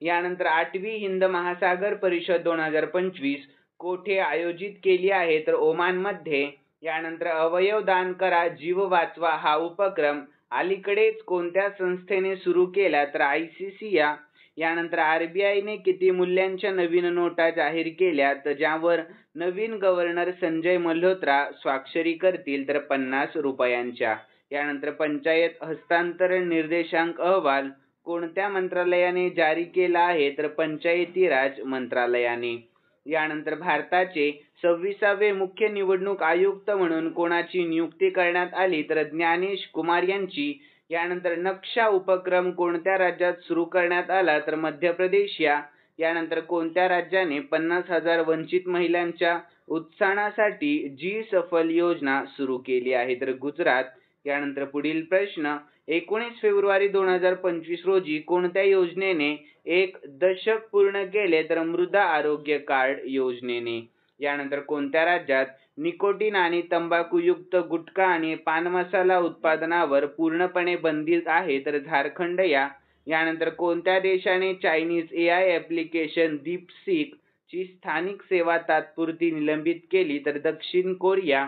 यानंतर 8वी हिंद महासागर परिषद 2025 कोठे आयोजित केली आहे? तर ओमानमध्ये. यानंतर अवयव दान करा जीव वाचवा हा उपक्रम अलीकडेच कोणत्या संस्थेने सुरू केला? तर ICCR. यानंतर RBIने किती मूल्यांच्या नवीन नोटा जाहीर केल्या? तर ज्यावर नवीन गव्हर्नर संजय मल्होत्रा स्वाक्षरी करतील? तर 50 रुपयांच्या. यानंतर पंचायत हस्तांतरण निर्देशांक अहवाल कोणत्या मंत्रालयाने जारी केला आहे? तर पंचायती राज मंत्रालयाने. यानंतर भारताचे 26वे मुख्य निवडणूक आयुक्त म्हणून कोणाची नियुक्ती करण्यात आली? तर ज्ञानेश कुमार यांची. यानंतर नक्षा उपक्रम कोणत्या राज्यात सुरू करण्यात आला? तर मध्य प्रदेश या. यानंतर कोणत्या राज्याने 50,000 वंचित महिलांच्या उत्थानासाठी जी सफल योजना सुरू केली आहे? तर गुजरात. यानंतर पुढील प्रश्न 19 फेब्रुवारी 2025 रोजी कोणत्या योजनेने 1 दशक पूर्ण केले? तर मृदा आरोग्य कार्ड योजनेने. यानंतर कोणत्या राज्यात निकोटीन आणि तंबाखूयुक्त गुटखा आणि पान मसाला उत्पादनावर पूर्णपणे बंदी आहे? तर झारखंड या. यानंतर कोणत्या देशाने चायनीज AI ॲप्लिकेशन दीपसीक ची स्थानिक सेवा तात्पुरती निलंबित केली? तर दक्षिण कोरिया.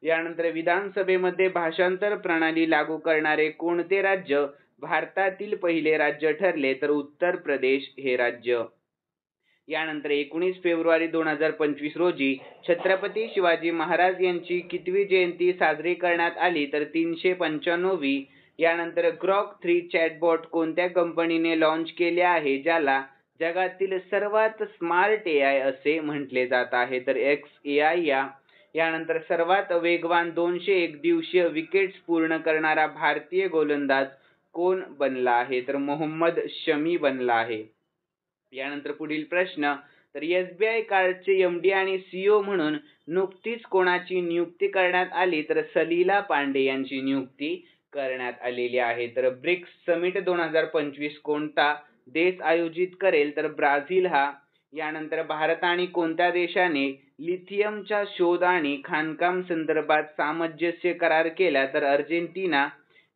यानंतर विधानसभेमध्ये भाषांतर प्रणाली लागू करणारे कोणते राज्य भारतातील पहिले राज्य ठरले? तर उत्तर प्रदेश हे राज्य. यानंतर 19 फेब्रुवारी 2025 रोजी छत्रपती शिवाजी महाराज यांची कितवी जयंती साजरी करण्यात आली? तर 395वी. यानंतर ग्रॉक 3 चॅटबॉट कोणत्या कंपनीने लॉन्च केले आहे ज्याला जगातील सर्वात स्मार्ट AI असे म्हटले जात आहे? तर XAI या. यानंतर सर्वात वेगवान 200 एकदिवसीय विकेट्स पूर्ण करणारा भारतीय गोलंदाज कोण बनला आहे? तर मोहम्मद शमी बनला आहे. यानंतर पुढील प्रश्न तर SBI कार्डचे MD आणि CEO म्हणून नुकतीच कोणाची नियुक्ती करण्यात आली? तर सलीला पांडे यांची नियुक्ती करण्यात आलेली आहे. तर ब्रिक्स समिट 2025 कोणता देश आयोजित करेल? तर ब्राझील हा. यानंतर भारत आणि कोणत्या देशाने लिथियमच्या शोध आणि खाणकाम संदर्भात सामंजस्य करार केला? तर अर्जेंटिना.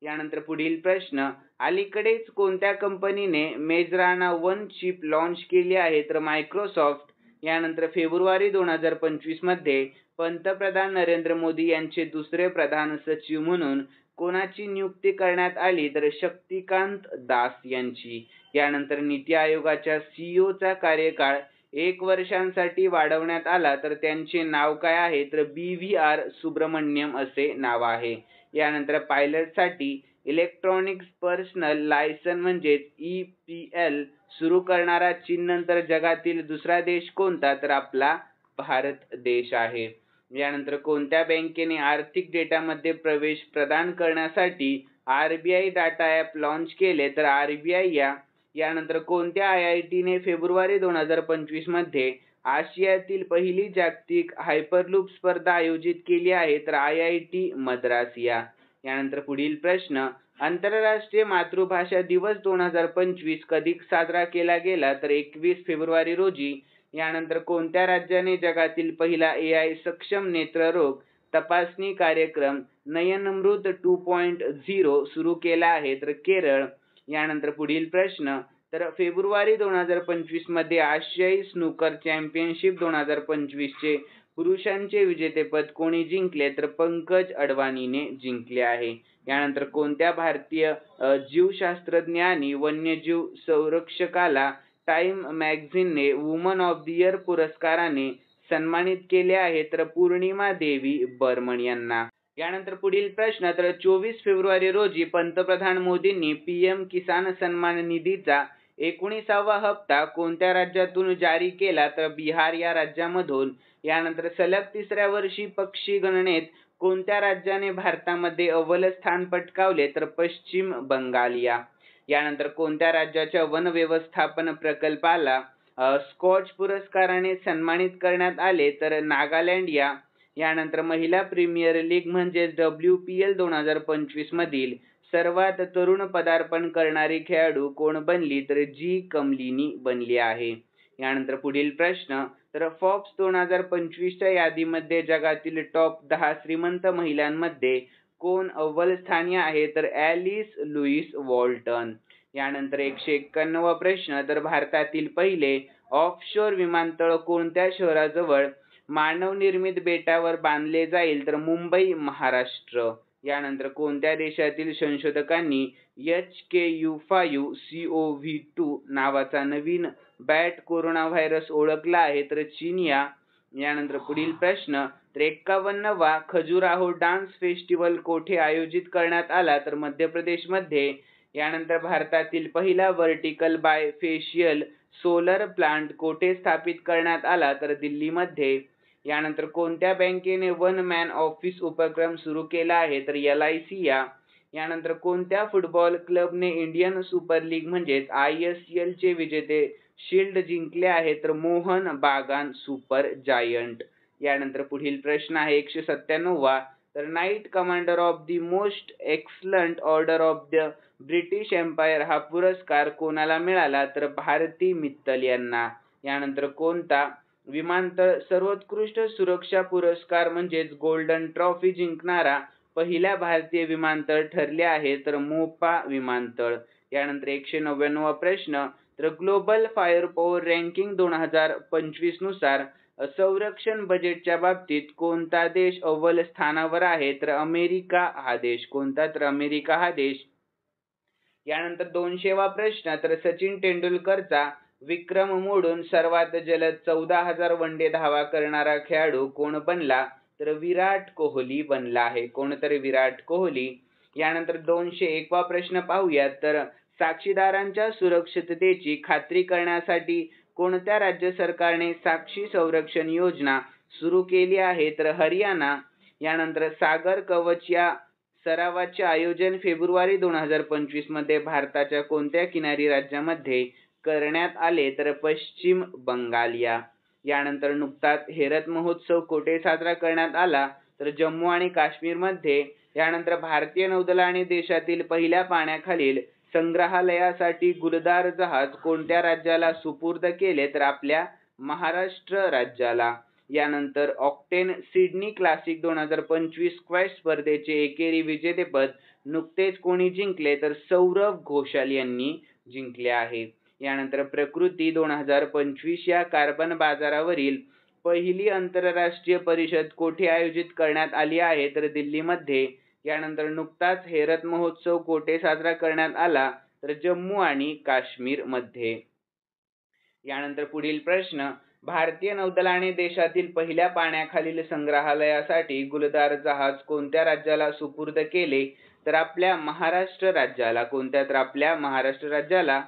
यानंतर पुढील प्रश्न अलीकडेच कोणत्या कंपनीने मेजराना 1 चिप लॉन्च केली आहे? तर मायक्रोसॉफ्ट. यानंतर फेब्रुवारी 2025 मध्ये पंतप्रधान नरेंद्र मोदी यांचे दुसरे प्रधान सचिव म्हणून कोणाची नियुक्ती करण्यात आली? तर शक्तिकांत दास यांची. यानंतर नीती आयोगाच्या CEO चा कार्यकाळ 1 वर्षांसाठी वाढवण्यात आला तर त्यांचे नाव काय आहे? तर BVR सुब्रमण्यम असे नाव आहे. यानंतर पायलटसाठी इलेक्ट्रॉनिक्स पर्सनल लायसन म्हणजेच EPL सुरू करणारा चीननंतर जगातील दुसरा देश कोणता? तर आपला भारत देश आहे. यानंतर कोणत्या बँकेने आर्थिक डेटामध्ये प्रवेश प्रदान करण्यासाठी RBI डाटा ॲप लॉन्च केले? तर RBI या. यानंतर कोणत्या IITने फेब्रुवारी 2025 मध्ये आशियातील पहिली जागतिक हायपरलूप स्पर्धा आयोजित केली आहे? तर IIT मद्रास या. यानंतर पुढील प्रश्न आंतरराष्ट्रीय मातृभाषा दिवस 2025 कधी साजरा केला गेला? तर 21 फेब्रुवारी रोजी. यानंतर कोणत्या राज्याने जगातील पहिला AI सक्षम नेत्ररोग तपासणी कार्यक्रम नयनमृत 2.0 सुरू केला आहे? तर केरळ. यानंतर पुढील प्रश्न तर फेब्रुवारी 2025 मध्ये आशियाई स्नूकर चॅम्पियनशिप 2025 चे पुरुषांचे विजेतेपद कोणी जिंकले? तर पंकज अडवाणीने जिंकले आहे. यानंतर कोणत्या भारतीय जीवशास्त्रज्ञ आणि वन्यजीव संरक्षकाला टाइम मॅगझिनने वुमन ऑफ द इयर पुरस्काराने सन्मानित केले आहे? तर पूर्णिमा देवी बर्मन यांना. यानंतर पुढील प्रश्न तर 24 फेब्रुवारी रोजी पंतप्रधान मोदींनी PM किसान सन्मान निधीचा 19वा हप्ता कोणत्या राज्यातून जारी केला? तर बिहार या राज्यामधून. यानंतर सलग 3ऱ्या वर्षी पक्षी गणनेत कोणत्या राज्याने भारतामध्ये अव्वल स्थान पटकावले? तर पश्चिम बंगाल या. यानंतर कोणत्या राज्याच्या वन व्यवस्थापन प्रकल्पाला स्कॉच पुरस्काराने सन्मानित करण्यात आले? तर नागालँड या. यानंतर महिला प्रीमियर लीग म्हणजेच WPL 2025 मधील सर्वात तरुण पदार्पण करणारी खेळाडू कोण बनली? तर जी कमलिनी बनली आहे. यानंतर पुढील प्रश्न तर फॉर्ब्स 2025 च्या यादीमध्ये जगातील टॉप 10 श्रीमंत महिलांमध्ये कोण अव्वल स्थानी आहे तर ॲलिस लुईस वॉल्टन. यानंतर 191वा प्रश्न, तर भारतातील पहिले ऑफशोर विमानतळ कोणत्या शहराजवळ मानवनिर्मित बेटावर बांधले जाईल तर मुंबई, महाराष्ट्र. यानंतर कोणत्या देशातील संशोधकांनी HKU5CV2 नावाचा नवीन बॅट कोरोना व्हायरस ओळखला आहे तर चीनिया. यानंतर पुढील प्रश्न, तर 51वा खजुराहो डान्स फेस्टिवल कोठे आयोजित करण्यात आला तर मध्य प्रदेशमध्ये. यानंतर भारतातील पहिला व्हर्टिकल बायफेशियल सोलर प्लांट कोठे स्थापित करण्यात आला तर दिल्लीमध्ये. यानंतर कोणत्या बँकेने वन मॅन ऑफिस उपक्रम सुरू केला आहे तर LIC या. यानंतर कोणत्या फुटबॉल क्लबने इंडियन सुपर लीग म्हणजेच ISL चे विजेते शील्ड जिंकले आहे तर मोहन बागान सुपर जायंट. यानंतर पुढील प्रश्न आहे 197वा, तर knight commander of the most excellent order of the British Empire हा पुरस्कार कोणाला मिळाला तर भारती मित्तल यांना. यानंतर कोणता विमानतळ सर्वोत्कृष्ट सुरक्षा पुरस्कार म्हणजेच गोल्डन ट्रॉफी जिंकणारा पहिला भारतीय विमानतळ ठरले आहे तर मोपा विमानतळ. यानंतर 199वा प्रश्न, तर ग्लोबल फायर पॉवर रँकिंग 2025 नुसार संरक्षण बजेटच्या बाबतीत कोणता देश अव्वल स्थानावर आहे तर अमेरिका हा देश. कोणता तर अमेरिका हा देश. यानंतर 200वा प्रश्न, तर सचिन तेंडुलकरचा विक्रम मोडून सर्वात जलद 14,000 वनडे धावा करणारा खेळाडू कोण बनला तर विराट कोहली बनला आहे. कोण तर विराट कोहली. यानंतर 201वा प्रश्न पाहूयात, तर साक्षीदारांच्या सुरक्षिततेची खात्री करण्यासाठी कोणत्या राज्य सरकारने साक्षी संरक्षण योजना सुरू केली आहे तर हरियाणा. यानंतर सागर कवच या सरावाचे आयोजन फेब्रुवारी 2025 मध्ये भारताच्या कोणत्या किनारी राज्यामध्ये करण्यात आले तर पश्चिम बंगाल या. यानंतर नुकताच हेरत महोत्सव कोठे साजरा करण्यात आला तर जम्मू आणि काश्मीरमध्ये. यानंतर भारतीय नौदलाने देशातील पहिल्या पाण्याखालील संग्रहालयासाठी गुलदार जहाज कोणत्या राज्याला सुपूर्द केले तर आपल्या महाराष्ट्र राज्याला. यानंतर ऑक्टेन सिडनी क्लासिक 2025 स्क्वॅश स्पर्धेचे एकेरी विजेतेपद नुकतेच कोणी जिंकले तर सौरभ घोषाल यांनी जिंकले आहे. यानंतर प्रकृती 2025 या कार्बन बाजारावरील पहिली आंतरराष्ट्रीय परिषद कोठे आयोजित करण्यात आली आहे तर दिल्लीमध्ये. यानंतर नुकताच हेरत महोत्सव कोठे साजरा करण्यात आला तर जम्मू आणि काश्मीर मध्ये. यानंतर पुढील प्रश्न, भारतीय नौदलाने देशातील पहिल्या पाण्याखालील संग्रहालयासाठी गुलदार जहाज कोणत्या राज्याला सुपूर्द केले तर आपल्या महाराष्ट्र राज्याला. कोणत्या तर आपल्या महाराष्ट्र राज्याला.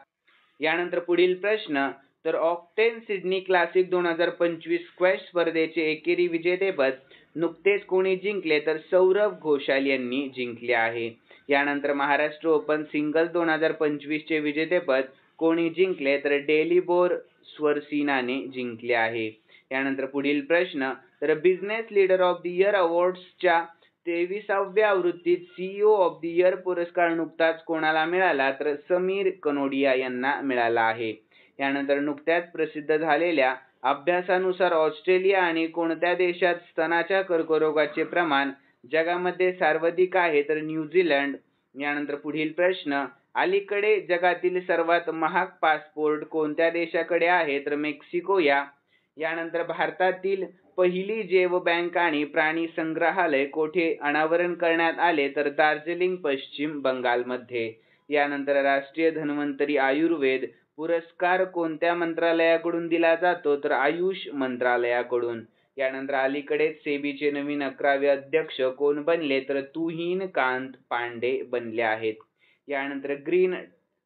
यानंतर पुढील प्रश्न, तर ऑक्टेन सिडनी क्लासिक 2025 स्क्वॅश स्पर्धेचे एकेरी विजेतेपद नुकतेच कोणी जिंकले तर सौरभ घोषाल यांनी जिंकले आहे. यानंतर महाराष्ट्र ओपन सिंगल 2025 चे विजेतेपद कोणी जिंकले तर डेलिबोर स्वरसिनाने जिंकले आहे. यानंतर पुढील प्रश्न, तर business leader of the year अवॉर्ड्सच्या 23व्या आवृत्तीत CEO ऑफ द इयर पुरस्कार नुकताच कोणाला मिळाला तर समीर कनोडिया यांना मिळाला आहे. यानंतर नुकत्याच प्रसिद्ध झालेल्या अभ्यासानुसार ऑस्ट्रेलिया आणि कोणत्या देशात स्तनाच्या कर्करोगाचे प्रमाण जगामध्ये सर्वाधिक आहे तर न्यूझीलंड. यानंतर पुढील प्रश्न, अलीकडे जगातील सर्वात महाग पासपोर्ट कोणत्या देशाकडे आहे तर मेक्सिको या. यानंतर भारतातील पहिली जैव बँक आणि प्राणी संग्रहालय कोठे अनावरण करण्यात आले तर दार्जिलिंग, पश्चिम बंगालमध्ये. यानंतर राष्ट्रीय धन्वंतरी आयुर्वेद पुरस्कार कोणत्या मंत्रालयाकडून दिला जातो तर आयुष मंत्रालयाकडून. यानंतर अलीकडेच सेबीचे नवीन 11वे अध्यक्ष कोण बनले तर तुहिन कांत पांडे बनले आहेत. यानंतर ग्रीन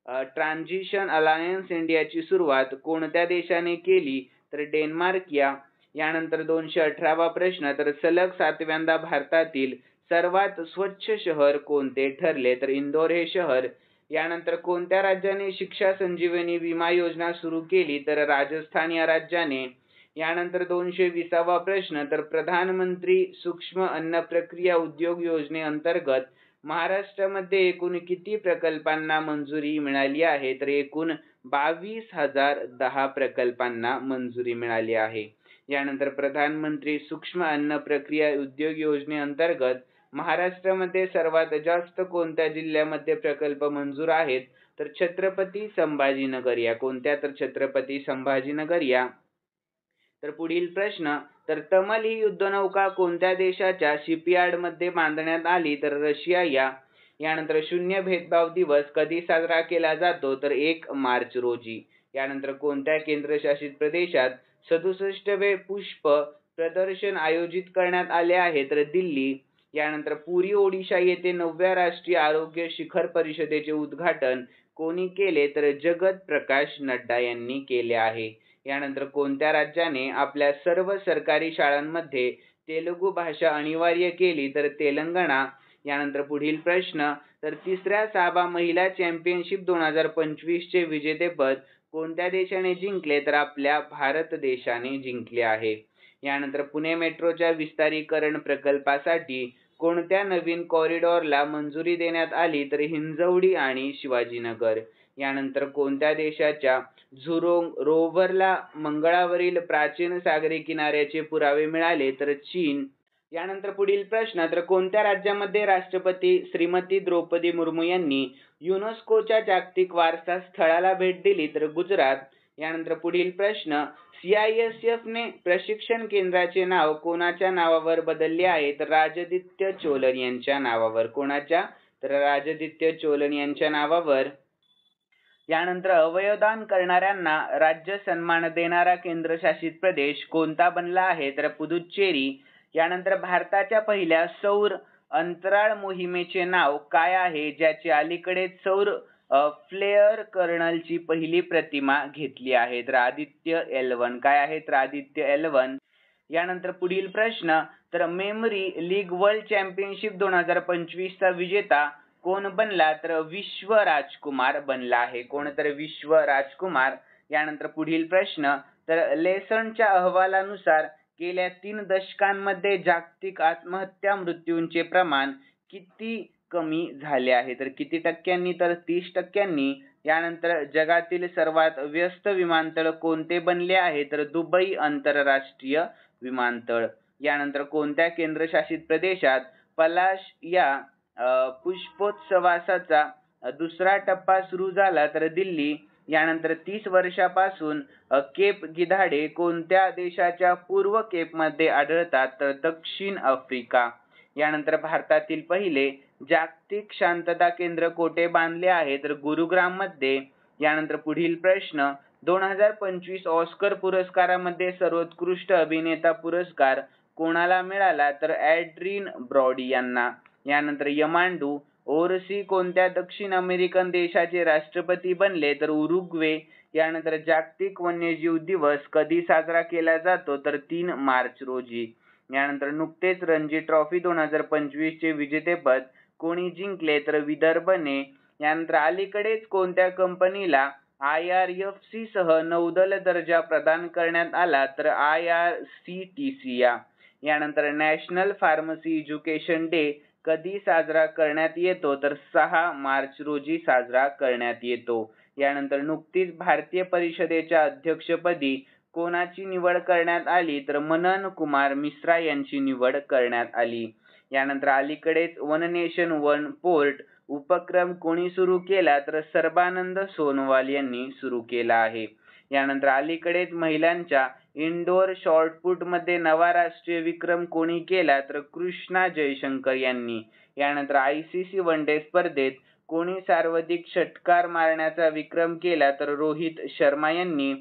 ट्रान्झिशन अलायन्स इंडियाची सुरुवात कोणत्या देशाने केली तर डेन्मार्क या. यानंतर 218वा प्रश्न, तर सलग 7व्यांदा भारतातील सर्वात स्वच्छ शहर कोणते ठरले तर इंदोर हे शहर. यानंतर कोणत्या राज्याने शिक्षा संजीवनी विमा योजना सुरू केली तर राजस्थान या राज्याने. यानंतर 220वा प्रश्न, तर प्रधानमंत्री सूक्ष्म अन्न प्रक्रिया उद्योग योजनेअंतर्गत महाराष्ट्रामध्ये एकूण किती प्रकल्पांना मंजुरी मिळाली आहे तर एकूण 22,010 प्रकल्पांना मंजुरी मिळाली आहे. यानंतर प्रधानमंत्री सूक्ष्म अन्न प्रक्रिया उद्योग योजनेअंतर्गत महाराष्ट्रामध्ये सर्वात जास्त कोणत्या जिल्ह्यामध्ये प्रकल्प मंजूर आहेत? तर छत्रपती संभाजीनगर या. कोणत्या? तर छत्रपती संभाजीनगर या. तर पुढील प्रश्न, तर तमल ही युद्धनौका कोणत्या देशाच्या शिपयार्डमध्ये बांधण्यात आली? तर रशिया या. यानंतर शून्य भेदभाव दिवस कधी साजरा केला जातो? तर 1 मार्च रोजी. यानंतर कोणत्या केंद्रशासित प्रदेशात 67वे पुष्प प्रदर्शन आयोजित करण्यात आले आहे? तर दिल्ली. यानंतर पुरी ओडिशा येथे 9व्या राष्ट्रीय आरोग्य शिखर परिषदेचे उद्घाटन कोणी केले? तर जगत प्रकाश नड्डा यांनी केले आहे. यानंतर कोणत्या राज्याने आपल्या सर्व सरकारी शाळांमध्ये तेलुगू भाषा अनिवार्य केली? तर तेलंगणा. यानंतर पुढील प्रश्न, तर तिसऱ्या साबा महिला चॅम्पियनशिप 2025 चे विजेतेपद कोणत्या देशाने जिंकले? तर आपल्या भारत देशाने जिंकले आहे. यानंतर पुणे मेट्रोच्या विस्तारीकरण प्रकल्पासाठी कोणत्या नवीन कॉरिडॉरला मंजुरी देण्यात आली? तर हिंजवडी आणि शिवाजीनगर. यानंतर कोणत्या देशाच्या झुरोंग रोव्हरला मंगळावरील प्राचीन सागरी किनाऱ्याचे पुरावे मिळाले? तर चीन. यानंतर पुढील प्रश्न, तर कोणत्या राज्यामध्ये राष्ट्रपती श्रीमती द्रौपदी मुर्मू यांनी युनेस्कोच्या जागतिक वारसा स्थळाला भेट दिली? तर गुजरात. यानंतर पुढील प्रश्न, CISF ने प्रशिक्षण केंद्राचे नाव कोणाच्या नावावर बदलले आहे? तर राजदित्य चोलन यांच्या नावावर. कोणाच्या? तर राजदित्य चोलन यांच्या नावावर. यानंतर अवयवदान करणाऱ्यांना राज्य सन्मान देणारा केंद्रशासित प्रदेश कोणता बनला आहे? तर पुदुच्चेरी. यानंतर भारताच्या पहिल्या सौर अंतराळ मोहिमेचे नाव काय आहे, ज्याची अलीकडेच सौर फ्लेअर कर्नलची पहिली प्रतिमा घेतली आहे? तर आदित्य L1. काय आहे? तर आदित्य L1. यानंतर पुढील प्रश्न, तर मेमरी लीग वर्ल्ड चॅम्पियनशिप 2025 चा विजेता कोण बनला? तर विश्व राजकुमार बनला आहे. कोण? तर विश्व राजकुमार. यानंतर पुढील प्रश्न, तर लेसनच्या अहवालानुसार गेल्या 3 दशकांमध्ये जागतिक आत्महत्या मृत्यूंचे प्रमाण किती कमी झाले आहे? तर किती टक्क्यांनी? तर 30%. यानंतर जगातील सर्वात व्यस्त विमानतळ कोणते बनले आहे? तर दुबई आंतरराष्ट्रीय विमानतळ. यानंतर कोणत्या केंद्रशासित प्रदेशात पलाश या पुष्पोत्सवाचा दुसरा टप्पा सुरू झाला? तर दिल्ली. यानंतर 30 वर्षापासून केप गिधाडे कोणत्या देशाच्या पूर्व केपमध्ये आढळतात? तर दक्षिण आफ्रिका. यानंतर भारतातील पहिले जागतिक शांतता केंद्र कोठे बांधले आहे? तर गुरुग्राम मध्ये. यानंतर पुढील प्रश्न, 2025 ऑस्कर पुरस्कारामध्ये सर्वोत्कृष्ट अभिनेता पुरस्कार कोणाला मिळाला? तर ॲड्रीन ब्रॉडी यांना. यानंतर यमांडू ओरसी कोणत्या दक्षिण अमेरिकन देशाचे राष्ट्रपती बनले? तर उरुग्वे. यानंतर जागतिक वन्यजीव दिवस कधी साजरा केला जातो? तर 3 मार्च रोजी. यानंतर नुकतेच रणजी ट्रॉफी 2025 चे विजेतेपद कोणी जिंकले? तर विदर्भने. यानंतर अलीकडेच कोणत्या कंपनीला IRFC सह नौदल दर्जा प्रदान करण्यात आला? तर IRCTC या. यानंतर नॅशनल फार्मसी एज्युकेशन डे कधी साजरा करण्यात येतो? तर 6 मार्च रोजी साजरा करण्यात येतो. यानंतर नुकतीच भारतीय परिषदेच्या अध्यक्षपदी कोणाची निवड करण्यात आली? तर मनन कुमार मिश्रा यांची निवड करण्यात आली. यानंतर अलीकडेच वन नेशन वन पोर्ट उपक्रम कोणी सुरू केला? तर सर्बानंद सोनोवाल यांनी सुरू केला आहे. यानंतर अलीकडेच महिलांच्या इंडोर शॉर्टपुट मध्ये नवा राष्ट्रीय विक्रम कोणी केला? तर कृष्णा जयशंकर यांनी. यानंतर ICC वन डे स्पर्धेत कोणी सर्वाधिक षटकार मारण्याचा विक्रम केला? तर रोहित शर्मा यांनी.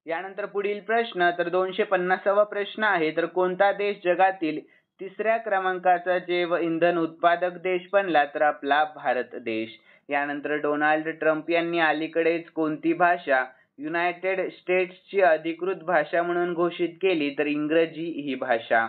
यानंतर पुढील प्रश्न, तर 250वा प्रश्न आहे, तर कोणता देश जगातील 3ऱ्या क्रमांकाचा जैव इंधन उत्पादक देश बनला? तर आपला भारत देश. यानंतर डोनाल्ड ट्रम्प यांनी अलीकडेच कोणती भाषा युनायटेड स्टेट्सची अधिकृत भाषा म्हणून घोषित केली? तर इंग्रजी ही भाषा.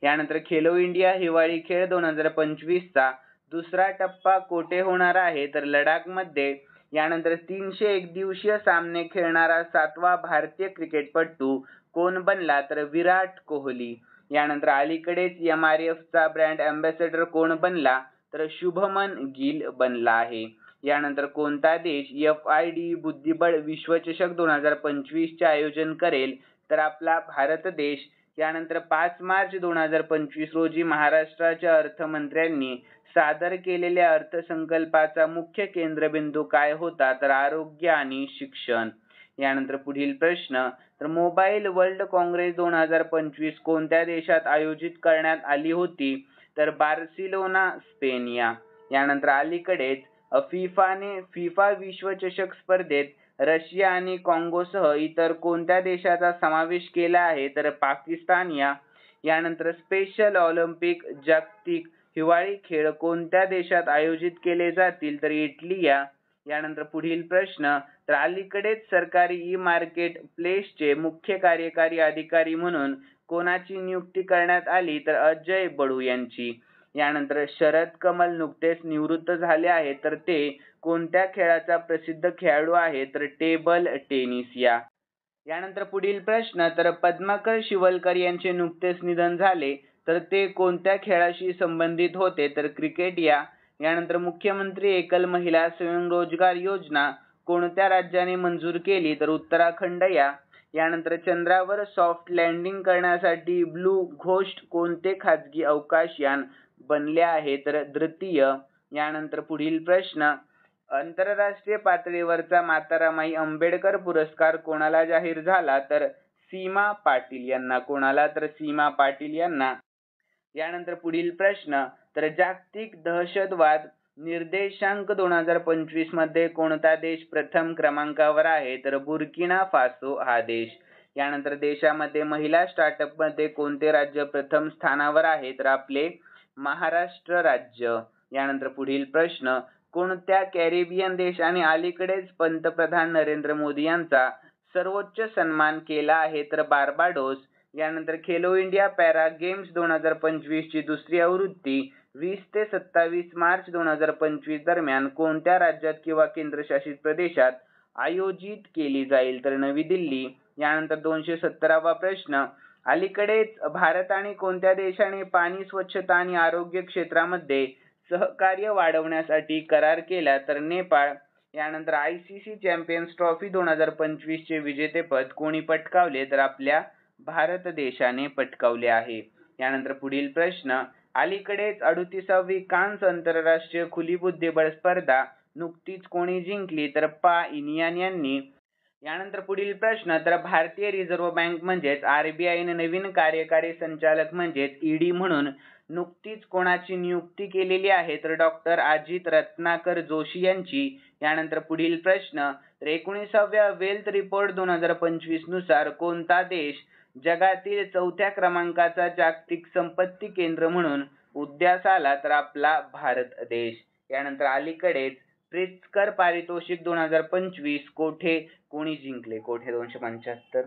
यानंतर खेलो इंडिया हिवाळी खेळ 2025 चा दुसरा टप्पा कोठे होणार आहे? तर लडाख मध्ये. यानंतर 301 दिवसीय सामने खेळणारा 7वा भारतीय क्रिकेटपटू कोण बनला? तर विराट कोहली. यानंतर अलीकडेच MRF चा ब्रँड अँबॅसेडर कोण बनला? तर शुभमन गिल बनला आहे. यानंतर कोणता देश FIDE बुद्धिबळ विश्वचषक 2025 चे आयोजन करेल? तर आपला भारत देश. यानंतर 5 मार्च 2025 रोजी महाराष्ट्राच्या अर्थमंत्र्यांनी सादर केलेल्या अर्थसंकल्पाचा मुख्य केंद्रबिंदू काय होता? तर आरोग्य आणि शिक्षण. यानंतर पुढील प्रश्न, तर मोबाईल वर्ल्ड काँग्रेस 2025 कोणत्या देशात आयोजित करण्यात आली होती? तर बार्सिलोना, स्पेन या. यानंतर अलीकडेच फिफा विश्वचषक स्पर्धेत रशिया आणि काँगोसह इतर कोणत्या देशाचा समावेश केला आहे? तर पाकिस्तान या. यानंतर स्पेशल ऑलिम्पिक जागतिक हिवाळी खेळ कोणत्या देशात आयोजित केले जातील? तर इटली या. यानंतर पुढील प्रश्न, तर अलीकडेच सरकारी ई-मार्केट प्लेसचे मुख्य कार्यकारी अधिकारी म्हणून कोणाची नियुक्ती करण्यात आली? तर अजय बडू यांची. यानंतर शरद कमल नुकतेच निवृत्त झाले आहेत, तर ते कोणत्या खेळाचा प्रसिद्ध खेळाडू आहे? तर टेबल टेनिस या. यानंतर पुढील प्रश्न, तर पद्माकर शिवलकर यांचे नुकतेच निधन झाले, तर ते कोणत्या खेळाशी संबंधित होते? तर क्रिकेट या. यानंतर मुख्यमंत्री एकल महिला स्वयंरोजगार योजना कोणत्या राज्याने मंजूर केली? तर उत्तराखंड या. यानंतर चंद्रावर सॉफ्ट लँडिंग करण्यासाठी ब्लू घोस्ट कोणते खाजगी अवकाशयान बनले आहे? तर द्वितीय. यानंतर पुढील प्रश्न, आंतरराष्ट्रीय पातळीवरचा मातारामाई आंबेडकर पुरस्कार कोणाला जाहीर झाला? तर सीमा पाटील यांना. कोणाला? तर सीमा पाटील यांना. यानंतर पुढील प्रश्न, तर जागतिक दहशतवाद निर्देशांक 2025 मध्ये कोणता देश प्रथम क्रमांकावर आहे? तर बुर्किना फासो हा देश. यानंतर देशामध्ये महिला स्टार्टअप मध्ये कोणते राज्य प्रथम स्थानावर आहे? तर आपले महाराष्ट्र राज्य. यानंतर पुढील प्रश्न, कोणत्या कॅरिबियन देशाने अलीकडेच पंतप्रधान नरेंद्र मोदी यांचा सर्वोच्च सन्मान केला आहे? तर बार्बाडोस. यानंतर खेलो इंडिया पॅरा गेम्स 2025 ची दुसरी आवृत्ती 20 ते 27 मार्च 2025 दरम्यान कोणत्या राज्यात किंवा केंद्रशासित प्रदेशात आयोजित केली जाईल? तर नवी दिल्ली. यानंतर 217वा प्रश्न, अलीकडेच भारत आणि कोणत्या देशाने पाणी स्वच्छता आणि आरोग्य क्षेत्रामध्ये सहकार्य वाढवण्यासाठी करार केला? तर नेपाळ. यानंतर ICC चॅम्पियन्स ट्रॉफी 2025 चे विजेतेपद कोणी पटकावले? तर आपल्या भारत देशाने पटकावले आहे. यानंतर पुढील प्रश्न, अलीकडेच 38वी कान्स आंतरराष्ट्रीय खुली बुद्धिबळ स्पर्धा नुकतीच कोणी जिंकली? तर पा इनियान यांनी. यानंतर पुढील प्रश्न, तर भारतीय रिझर्व्ह बँक म्हणजेच RBI ने नवीन कार्यकारी संचालक म्हणजेच ED म्हणून नुकतीच कोणाची नियुक्ती केलेली आहे? तर डॉक्टर अजित रत्नाकर जोशी यांची. यानंतर पुढील प्रश्न, तर 19व्या वेल्थ रिपोर्ट 2025 नुसार कोणता देश जगातील 4थ्या क्रमांकाचा जागतिक संपत्ती केंद्र म्हणून उदयास आला? तर आपला भारत देश. यानंतर अलीकडेच प्रित्झकर पारितोषिक 2025 कोणी जिंकले? कोठे 275.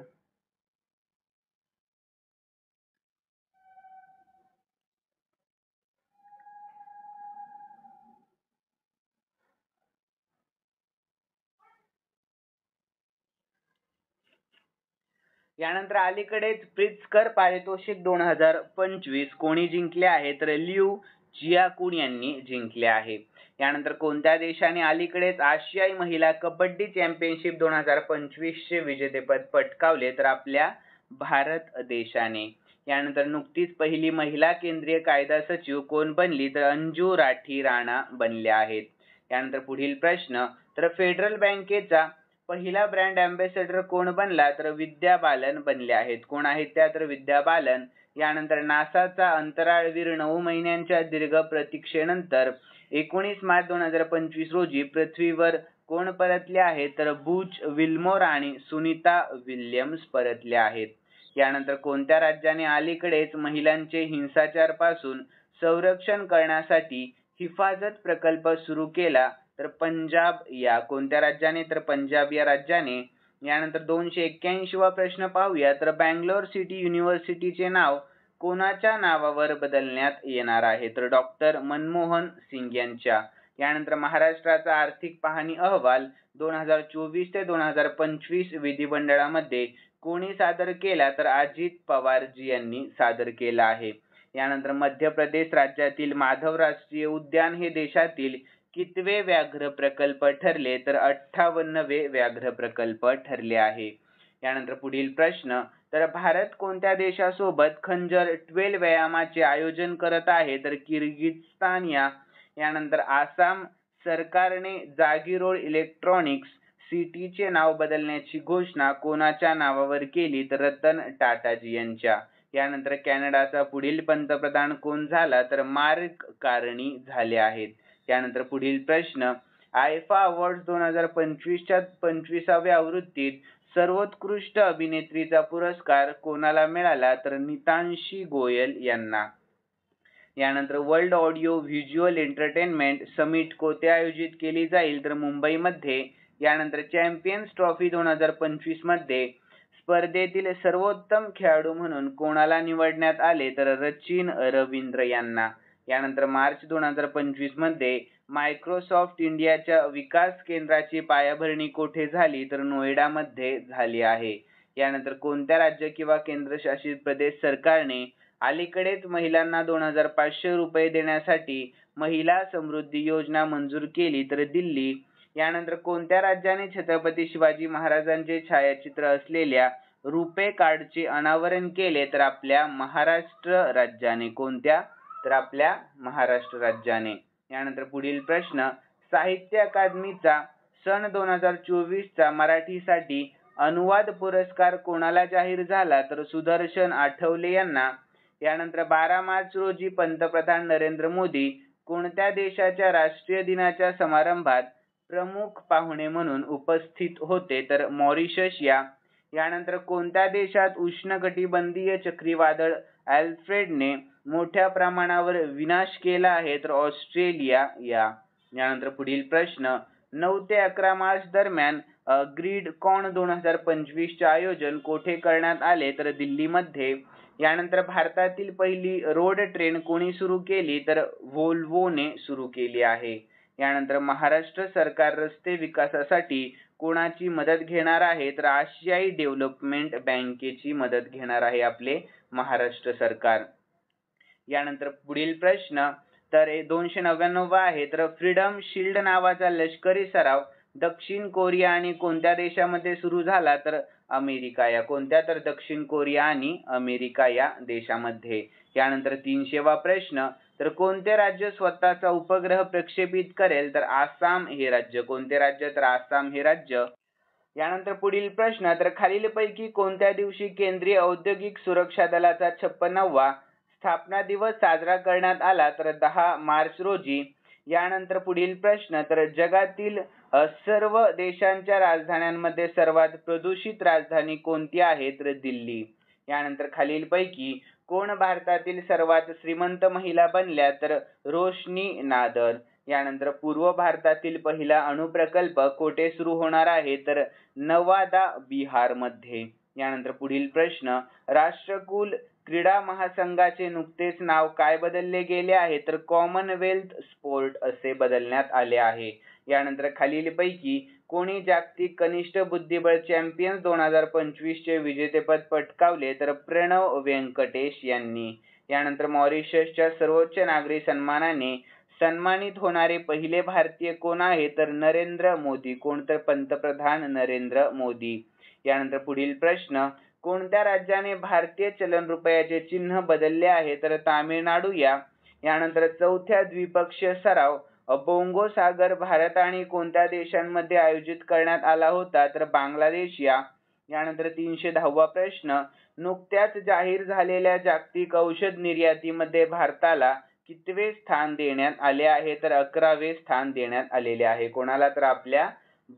यानंतर अलीकडेच प्रित्झकर पारितोषिक 2025 कोणी जिंकले आहे? तर लिऊ जियाकुन यांनी जिंकले आहे. यानंतर कोणत्या देशाने अलीकडेच आशियाई महिला कबड्डी चॅम्पियनशिप 2025 चे विजेतेपद पटकावले? तर आपल्या भारत देशाने. यानंतर नुकतीच पहिली महिला केंद्रीय कायदा सचिव कोण बनली? तर अंजू राठी राणा बनल्या आहेत. यानंतर पुढील प्रश्न, तर फेडरल बँकेचा पहिला ब्रँड अँबॅसेडर कोण बनला? तर विद्या बालन बनले आहेत. कोण आहेत त्या? तर विद्या बालन. यानंतर नासाचा अंतराळवीर 9 महिन्यांच्या दीर्घ प्रतीक्षेनंतर 19 मार्च 2025 रोजी पृथ्वीवर कोण परतले आहेत? तर बुच विल्मोर आणि सुनीता विल्यम्स परतले आहेत. यानंतर कोणत्या राज्याने अलीकडेच महिलांचे हिंसाचारापासून संरक्षण करण्यासाठी हिफाजत प्रकल्प सुरू केला? तर पंजाब या. कोणत्या राज्याने? तर पंजाब या राज्याने. यानंतर 281वा प्रश्न पाहूया, तर बँगलोर सिटी युनिव्हर्सिटीचे नाव कोणाच्या नावावर बदलण्यात येणार आहे? तर डॉक्टर मनमोहन सिंग यांच्या. यानंतर महाराष्ट्राचा आर्थिक पाहणी अहवाल 2024 ते 2025 विधिमंडळामध्ये कोणी सादर केला? तर अजित पवारजी यांनी सादर केला आहे. यानंतर मध्य प्रदेश राज्यातील माधव राष्ट्रीय उद्यान हे देशातील कितवे व्याघ्र प्रकल्प ठरले? तर 58वे व्याघ्र प्रकल्प ठरले आहे. यानंतर पुढील प्रश्न, तर भारत कोणत्या देशासोबत खंजर 12 व्यायामाचे आयोजन करत आहे? तर किर्गिझस्तान यानंतर आसाम सरकारने जागीरोड इलेक्ट्रॉनिक्स सिटीचे नाव बदलण्याची घोषणा कोणाच्या नावावर केली? तर रतन टाटाजी यांच्या. यानंतर कॅनडाचा पुढील पंतप्रधान कोण झाला? तर मार्क कार्नी झाले आहेत. यानंतर पुढील प्रश्न, आयफा अवॉर्ड्स 2025च्या 25व्या आवृत्तीत सर्वोत्कृष्ट अभिनेत्रीचा पुरस्कार कोणाला मिळाला? तर नितांशी गोयल यांना. यानंतर world audio visual entertainment summit कोठे आयोजित केली जाईल? तर मुंबईमध्ये. यानंतर चॅम्पियन्स ट्रॉफी 2025 मध्ये स्पर्धेतील सर्वोत्तम खेळाडू म्हणून कोणाला निवडण्यात आले? तर सचिन रवींद्र यांना. यानंतर मार्च 2025 मध्ये मायक्रोसॉफ्ट इंडियाच्या विकास केंद्राची पायाभरणी कोठे झाली? तर नोएडामध्ये झाली आहे. यानंतर कोणत्या राज्य किंवा केंद्रशासित प्रदेश सरकारने अलीकडेच महिलांना 2500 रुपये देण्यासाठी महिला समृद्धी योजना मंजूर केली? तर दिल्ली. यानंतर कोणत्या राज्याने छत्रपती शिवाजी महाराजांचे छायाचित्र असलेल्या रुपे कार्डचे अनावरण केले? तर आपल्या महाराष्ट्र राज्याने. कोणत्या? तर आपल्या महाराष्ट्र राज्याने. यानंतर पुढील प्रश्न, साहित्य अकादमीचा सन 2024चा मराठीसाठी अनुवाद पुरस्कार कोणाला जाहीर झाला? तर सुदर्शन आठवले यांना. यानंतर 12 मार्च रोजी पंतप्रधान नरेंद्र मोदी कोणत्या देशाच्या राष्ट्रीय दिनाच्या समारंभात प्रमुख पाहुणे म्हणून उपस्थित होते? तर मॉरिशस या. यानंतर कोणत्या देशात उष्णकटिबंधीय चक्रीवादळ अल्फ्रेडने मोठ्या प्रमाणावर विनाश केला आहे? तर ऑस्ट्रेलिया या. यानंतर पुढील प्रश्न, 9 ते 11 मार्च दरम्यान ग्रीड कॉन 2025चे आयोजन कोठे करण्यात आले? तर दिल्लीमध्ये. यानंतर भारतातील पहिली रोड ट्रेन कोणी सुरू केली? तर व्होल्वोने सुरू केली आहे. यानंतर महाराष्ट्र सरकार रस्ते विकासासाठी कोणाची मदत घेणार आहे? तर आशियाई डेव्हलपमेंट बँकेची मदत घेणार आहे आपले महाराष्ट्र सरकार. यानंतर पुढील प्रश्न, तर 299 आहे. तर फ्रीडम शिल्ड नावाचा लष्करी सराव दक्षिण कोरिया आणि कोणत्या देशामध्ये सुरू झाला? तर अमेरिका या. कोणत्या? तर दक्षिण कोरिया आणि अमेरिका या देशामध्ये. यानंतर 300वा प्रश्न, तर कोणते राज्य स्वतःचा उपग्रह प्रक्षेपित करेल? तर आसाम हे राज्य. कोणते राज्य? तर आसाम हे राज्य. यानंतर पुढील प्रश्न, तर खालीलपैकी कोणत्या दिवशी केंद्रीय औद्योगिक सुरक्षा दलाचा 56वा स्थापना दिवस साजरा करण्यात आला? तर 10 मार्च रोजी. यानंतर पुढील प्रश्न, तर जगातील सर्व देशांच्या राजधान्यांमध्ये सर्वात प्रदूषित राजधानी कोणती आहे? तर दिल्ली. यानंतर खालीलपैकी कोण भारतातील सर्वात श्रीमंत महिला बनल्या? तर रोशनी नादर. यानंतर पूर्व भारतातील पहिला अणुप्रकल्प कोठे सुरू होणार आहे? तर नवादा बिहारमध्ये. यानंतर पुढील प्रश्न, राष्ट्रकुल क्रीडा महासंघाचे नुकतेच नाव काय बदलले गेले आहे? तर कॉमनवेल्थ स्पोर्ट असे बदलण्यात आले आहे. यानंतर खालीलपैकी कोणी जागतिक कनिष्ठ बुद्धिबळ चॅम्पियन्स 2025चे विजेतेपद पटकावले? तर प्रणव व्यंकटेश यांनी. यानंतर मॉरिशसच्या सर्वोच्च नागरी सन्मानाने सन्मानित होणारे पहिले भारतीय कोण आहे? तर नरेंद्र मोदी. कोण? तर पंतप्रधान नरेंद्र मोदी. यानंतर पुढील प्रश्न, कोणत्या राज्याने भारतीय चलन रुपयाचे चिन्ह बदलले आहे? तर तामिळनाडू या. यानंतर चौथ्या द्विपक्षीय सराव बोंगो सागर भारत आणि कोणत्या देशांमध्ये आयोजित करण्यात आला होता? तर बांगलादेश या. यानंतर 310वा प्रश्न, नुकत्याच जाहीर झालेल्या जागतिक औषध निर्यातीमध्ये भारताला कितवे स्थान देण्यात आले आहे? तर 11वे स्थान देण्यात आलेले आहे. कोणाला? तर आपल्या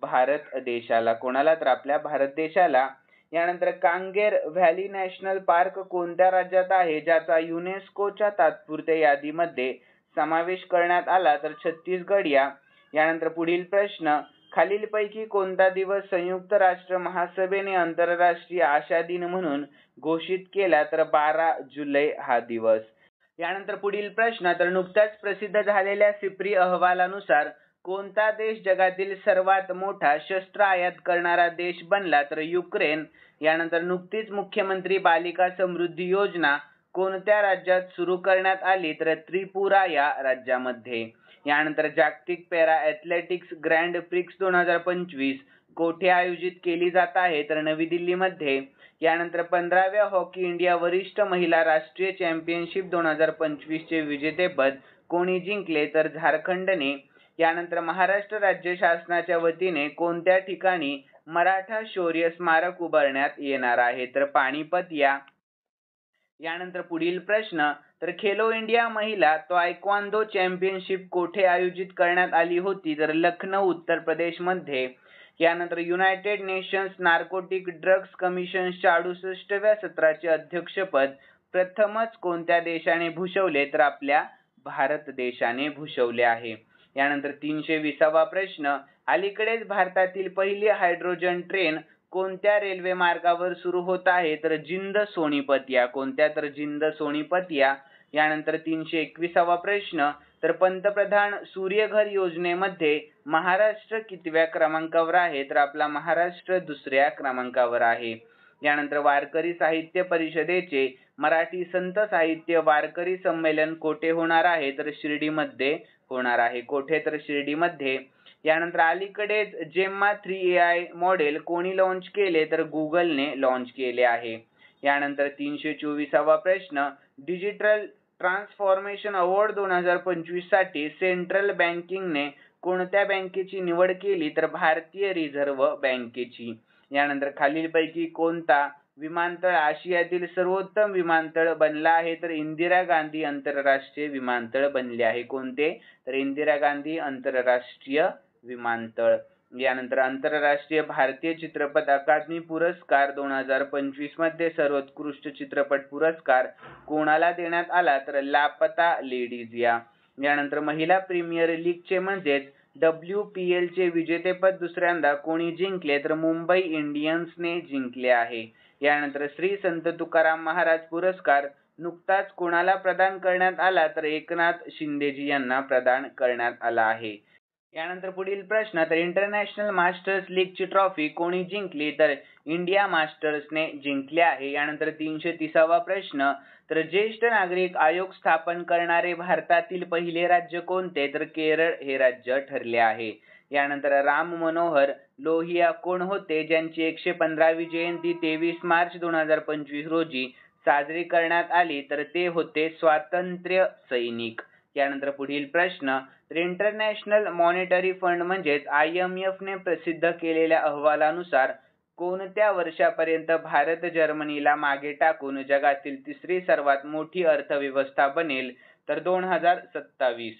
भारत देशाला. कोणाला? तर आपल्या भारत देशाला. यानंतर कांगेर व्हॅली नॅशनल पार्क कोणत्या राज्यात आहे ज्याचा युनेस्कोच्या तात्पुरत्या यादीमध्ये समावेश करण्यात आला? तर छत्तीसगड या. यानंतर पुढील प्रश्न, खालीलपैकी कोणता दिवस संयुक्त राष्ट्र महासभेने आंतरराष्ट्रीय आशा दिन म्हणून घोषित केला? तर 12 जुलै हा दिवस. यानंतर पुढील प्रश्न, तर नुकत्याच प्रसिद्ध झालेल्या सिप्री अहवालानुसार कोणता देश जगातील सर्वात मोठा शस्त्र आयात करणारा देश बनला? तर युक्रेन. यानंतर नुकतीच मुख्यमंत्री बालिका समृद्धी योजना कोणत्या राज्यात सुरू करण्यात आली? तर त्रिपुरा या राज्यामध्ये. यानंतर जागतिक पॅरा ॲथलेटिक्स ग्रँड प्रिक्स 2025 कोठे आयोजित केली जात आहे? तर नवी दिल्लीमध्ये. यानंतर 15व्या हॉकी इंडिया वरिष्ठ महिला राष्ट्रीय चॅम्पियनशिप 2025 चे विजेतेपद कोणी जिंकले तर झारखंडने. यानंतर महाराष्ट्र राज्य शासनाच्या वतीने कोणत्या ठिकाणी मराठा शौर्य स्मारक उभारण्यात येणार आहे तर पानिपत या. यानंतर पुढील प्रश्न तर खेलो इंडिया महिला तायक्वांदो चॅम्पियनशिप कोठे आयोजित करण्यात आली होती तर लखनौ उत्तर प्रदेश मध्ये. यानंतर युनायटेड नेशन्स नार्कोटिक ड्रग्ज कमिशनच्या 68व्या सत्राचे अध्यक्षपद प्रथमच कोणत्या देशाने भूषवले तर आपल्या भारत देशाने भूषवले आहे. यानंतर 320वा प्रश्न अलीकडेच भारतातील पहिली हायड्रोजन ट्रेन कोणत्या रेल्वे मार्गावर सुरू होत आहे तर जिंद सोनीपत या. कोणत्या तर जिंद सोनीपत या. यानंतर 321वा प्रश्न तर पंतप्रधान सूर्यघर योजनेमध्ये महाराष्ट्र कितव्या क्रमांकावर आहे तर आपला महाराष्ट्र 2ऱ्या क्रमांकावर आहे. यानंतर वारकरी साहित्य परिषदेचे मराठी संत साहित्य वारकरी संमेलन कोठे होणार आहे तर शिर्डीमध्ये होणार आहे. कोठे तर शिर्डीमध्ये. यानंतर अलीकडेच जेम्मा 3 AI मॉडेल कोणी लॉन्च केले तर गुगलने लॉन्च केले आहे. यानंतर 324वा प्रश्न डिजिटल ट्रान्सफॉर्मेशन अवॉर्ड 2025 साठी सेंट्रल बँकिंगने कोणत्या बँकेची निवड केली तर भारतीय रिझर्व्ह बँकेची. यानंतर खालीलपैकी कोणता विमानतळ आशियातील सर्वोत्तम विमानतळ बनला आहे तर इंदिरा गांधी आंतरराष्ट्रीय विमानतळ बनले आहे. कोणते तर इंदिरा गांधी आंतरराष्ट्रीय विमानतळ. यानंतर आंतरराष्ट्रीय भारतीय चित्रपट अकादमी पुरस्कार 2025 मध्ये सर्वोत्कृष्ट चित्रपट पुरस्कार कोणाला देण्यात आला तर लापता लेडीज या. यानंतर महिला प्रीमियर लीगचे म्हणजेच WPL चे विजेतेपद दुसऱ्यांदा कोणी जिंकले तर मुंबई इंडियन्सने जिंकले आहे. यानंतर श्री संत तुकाराम महाराज पुरस्कार नुकताच कोणाला प्रदान करण्यात आला तर एकनाथ शिंदेजी यांना प्रदान करण्यात आला आहे. यानंतर पुढील प्रश्न तर इंटरनॅशनल मास्टर्स लीगची ट्रॉफी कोणी जिंकली तर इंडिया मास्टर्सने जिंकली आहे. यानंतर 330वा प्रश्न तर ज्येष्ठ नागरिक आयोग स्थापन करणारे भारतातील पहिले राज्य कोणते तर केरळ हे राज्य ठरले आहे. यानंतर राम मनोहर लोहिया कोण होते ज्यांची 115वी जयंती 23 मार्च 2025 रोजी साजरी करण्यात आली तर ते होते स्वातंत्र्य सैनिक. यानंतर पुढील प्रश्न तर इंटरनॅशनल मॉनिटरी फंड म्हणजेच IMF ने प्रसिद्ध केलेल्या अहवालानुसार कोणत्या वर्षापर्यंत भारत जर्मनीला मागे टाकून जगातील 3री सर्वात मोठी अर्थव्यवस्था बनेल तर 2027.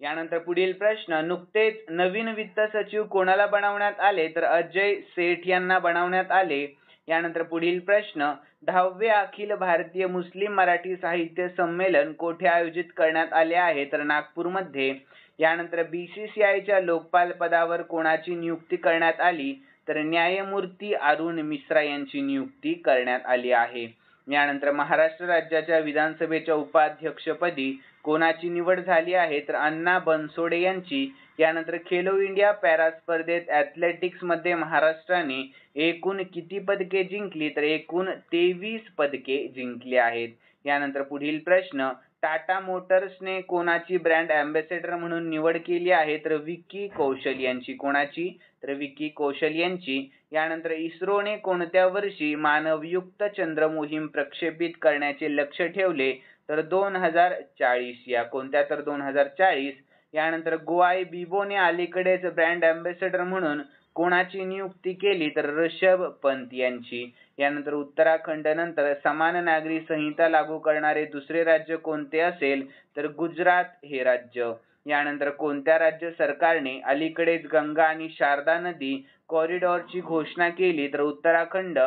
यानंतर पुढील प्रश्न नुकतेच नवीन वित्त सचिव कोणाला बनवण्यात आले तर अजय सेठ यांना बनवण्यात आले. यानंतर पुढील प्रश्न 10वे अखिल भारतीय मुस्लिम मराठी साहित्य संमेलन कोठे आयोजित करण्यात आले आहे तर नागपूरमध्ये. यानंतर BCCIच्या लोकपाल पदावर कोणाची नियुक्ती करण्यात आली तर न्यायमूर्ती अरुण मिश्रा यांची नियुक्ती करण्यात आली आहे. यानंतर महाराष्ट्र राज्याच्या विधानसभेच्या उपाध्यक्षपदी कोणाची निवड झाली आहे तर अण्णा बनसोडे यांची. यानंतर खेलो इंडिया पॅरा स्पर्धेत ॲथलेटिक्स मध्ये महाराष्ट्राने एकूण किती पदके जिंकली तर एकूण 23 पदके जिंकली आहेत. यानंतर पुढील प्रश्न टाटा मोटर्सने कोणाची ब्रँड अँबॅसेडर म्हणून निवड केली आहे तर विक्की कौशल यांची. कोणाची तर विक्की कौशल यांची. यानंतर इस्रोने कोणत्या वर्षी मानवयुक्त चंद्र मोहीम प्रक्षेपित करण्याचे लक्ष्य ठेवले तर 2040 या. कोणत्या तर 2040. यानंतर गोआई बिबोने अलीकडेच ब्रँड अँबॅसेडर म्हणून कोणाची नियुक्ती केली तर ऋषभ पंत यांची. यानंतर उत्तराखंड नंतर समान नागरी संहिता लागू करणारे दुसरे राज्य कोणते असेल तर गुजरात हे राज्य. यानंतर कोणत्या राज्य सरकारने अलीकडेच गंगा आणि शारदा नदी कॉरिडॉरची घोषणा केली तर उत्तराखंड.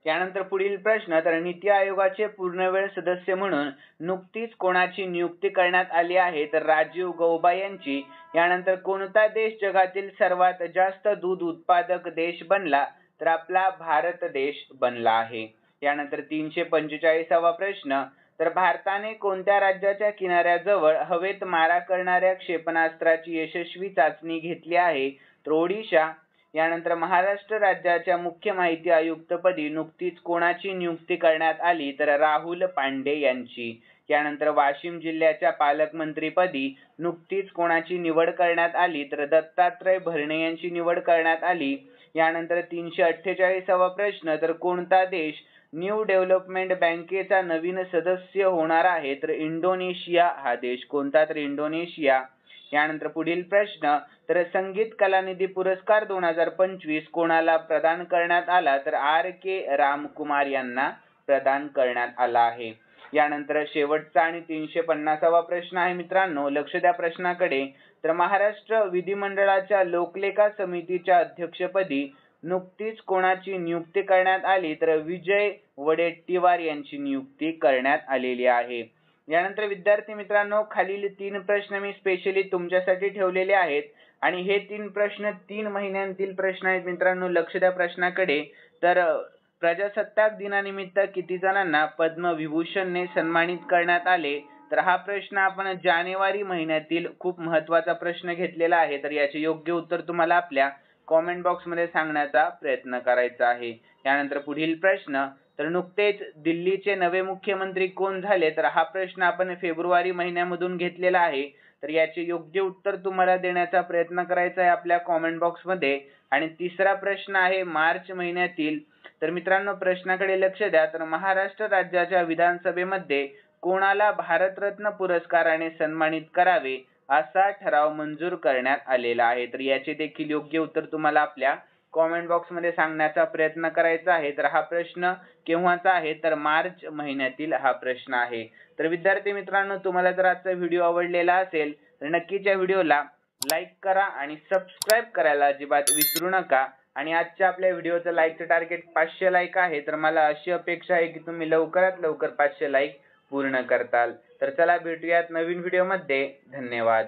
यानंतर पुढील प्रश्न तर नीती आयोगाचे पूर्णवेळ सदस्य म्हणून नुकतीच कोणाची नियुक्ती करण्यात आली आहे तर राजीव गौबा यांची. यानंतर कोणता देश जगातील सर्वात जास्त दूध उत्पादक देश बनला तर आपला भारत देश बनला आहे. यानंतर 345वा प्रश्न तर भारताने कोणत्या राज्याच्या किनाऱ्याजवळ हवेत मारा करणाऱ्या क्षेपणास्त्राची यशस्वी चाचणी घेतली आहे तर ओडिशा. यानंतर महाराष्ट्र राज्याच्या मुख्य माहिती आयुक्तपदी नुकतीच कोणाची नियुक्ती करण्यात आली तर राहुल पांडे यांची. यानंतर वाशिम जिल्ह्याच्या पालकमंत्रीपदी नुकतीच कोणाची निवड करण्यात आली तर दत्तात्रय भरणे यांची निवड करण्यात आली. यानंतर 348वा प्रश्न, तर कोणता देश न्यू डेव्हलपमेंट बँकेचा नवीन सदस्य होणार आहे? तर इंडोनेशिया हा देश. कोणता? तर इंडोनेशिया. यानंतर पुढील प्रश्न, तर संगीत कलानिधी पुरस्कार 2025 कोणाला प्रदान करण्यात आला? तर R.K. रामकुमार यांना प्रदान करण्यात आला आहे. यानंतर शेवटचा आणि 350वा प्रश्न आहे मित्रांनो, लक्ष द्या प्रश्नाकडे. तर महाराष्ट्र विधिमंडळाच्या लोकलेखा समितीच्या अध्यक्षपदी नुकतीच कोणाची नियुक्ती करण्यात आली? तर विजय वडेट्टीवार यांची नियुक्ती करण्यात आलेली आहे. यानंतर विद्यार्थी मित्रांनो, खालील 3 प्रश्न मी स्पेशली तुमच्यासाठी ठेवलेले आहेत आणि हे 3 प्रश्न 3 महिन्यांतील प्रश्न आहेत मित्रांनो. लक्ष द्या प्रश्नाकडे. तर प्रजासत्ताक दिनानिमित्त किती जणांना पद्मविभूषणने सन्मानित करण्यात आले? तर हा प्रश्न आपण जानेवारी महिन्यातील खूप महत्त्वाचा प्रश्न घेतलेला आहे. तर याचे योग्य उत्तर तुम्हाला आपल्या कॉमेंट बॉक्स मध्ये सांगण्याचा प्रयत्न करायचा आहे. यानंतर पुढील प्रश्न, तर नुकतेच दिल्लीचे नवे मुख्यमंत्री कोण झाले? तर हा प्रश्न आपण फेब्रुवारी महिन्यामधून घेतलेला आहे. तर याचे योग्य उत्तर तुम्हाला देण्याचा प्रयत्न करायचा आहे आपल्या कॉमेंट बॉक्स मध्ये. आणि तिसरा प्रश्न आहे मार्च महिन्यातील. तर मित्रांनो प्रश्नाकडे लक्ष द्या. तर महाराष्ट्र राज्याच्या विधानसभेमध्ये कोणाला भारतरत्न पुरस्काराने सन्मानित करावे असा ठराव मंजूर करण्यात आलेला आहे? तर याचे देखील योग्य उत्तर तुम्हाला आपल्या कॉमेंट बॉक्स मध्ये सांगण्याचा प्रयत्न करायचा आहे. तर हा प्रश्न केव्हाचा आहे? तर मार्च महिन्यातील हा प्रश्न आहे. तर विद्यार्थी मित्रांनो, तुम्हाला जर आजचा व्हिडिओ आवडलेला असेल तर नक्कीच या व्हिडिओला लाईक करा आणि सबस्क्राईब करायला अजिबात विसरू नका. आणि आजच्या आपल्या व्हिडिओचं लाईकचं टार्गेट 500 लाईक आहे. तर मला अशी अपेक्षा आहे की तुम्ही लवकरात लवकर 500 लाईक पूर्ण करताल. तर चला भेटूयात नवीन व्हिडिओमध्ये. धन्यवाद.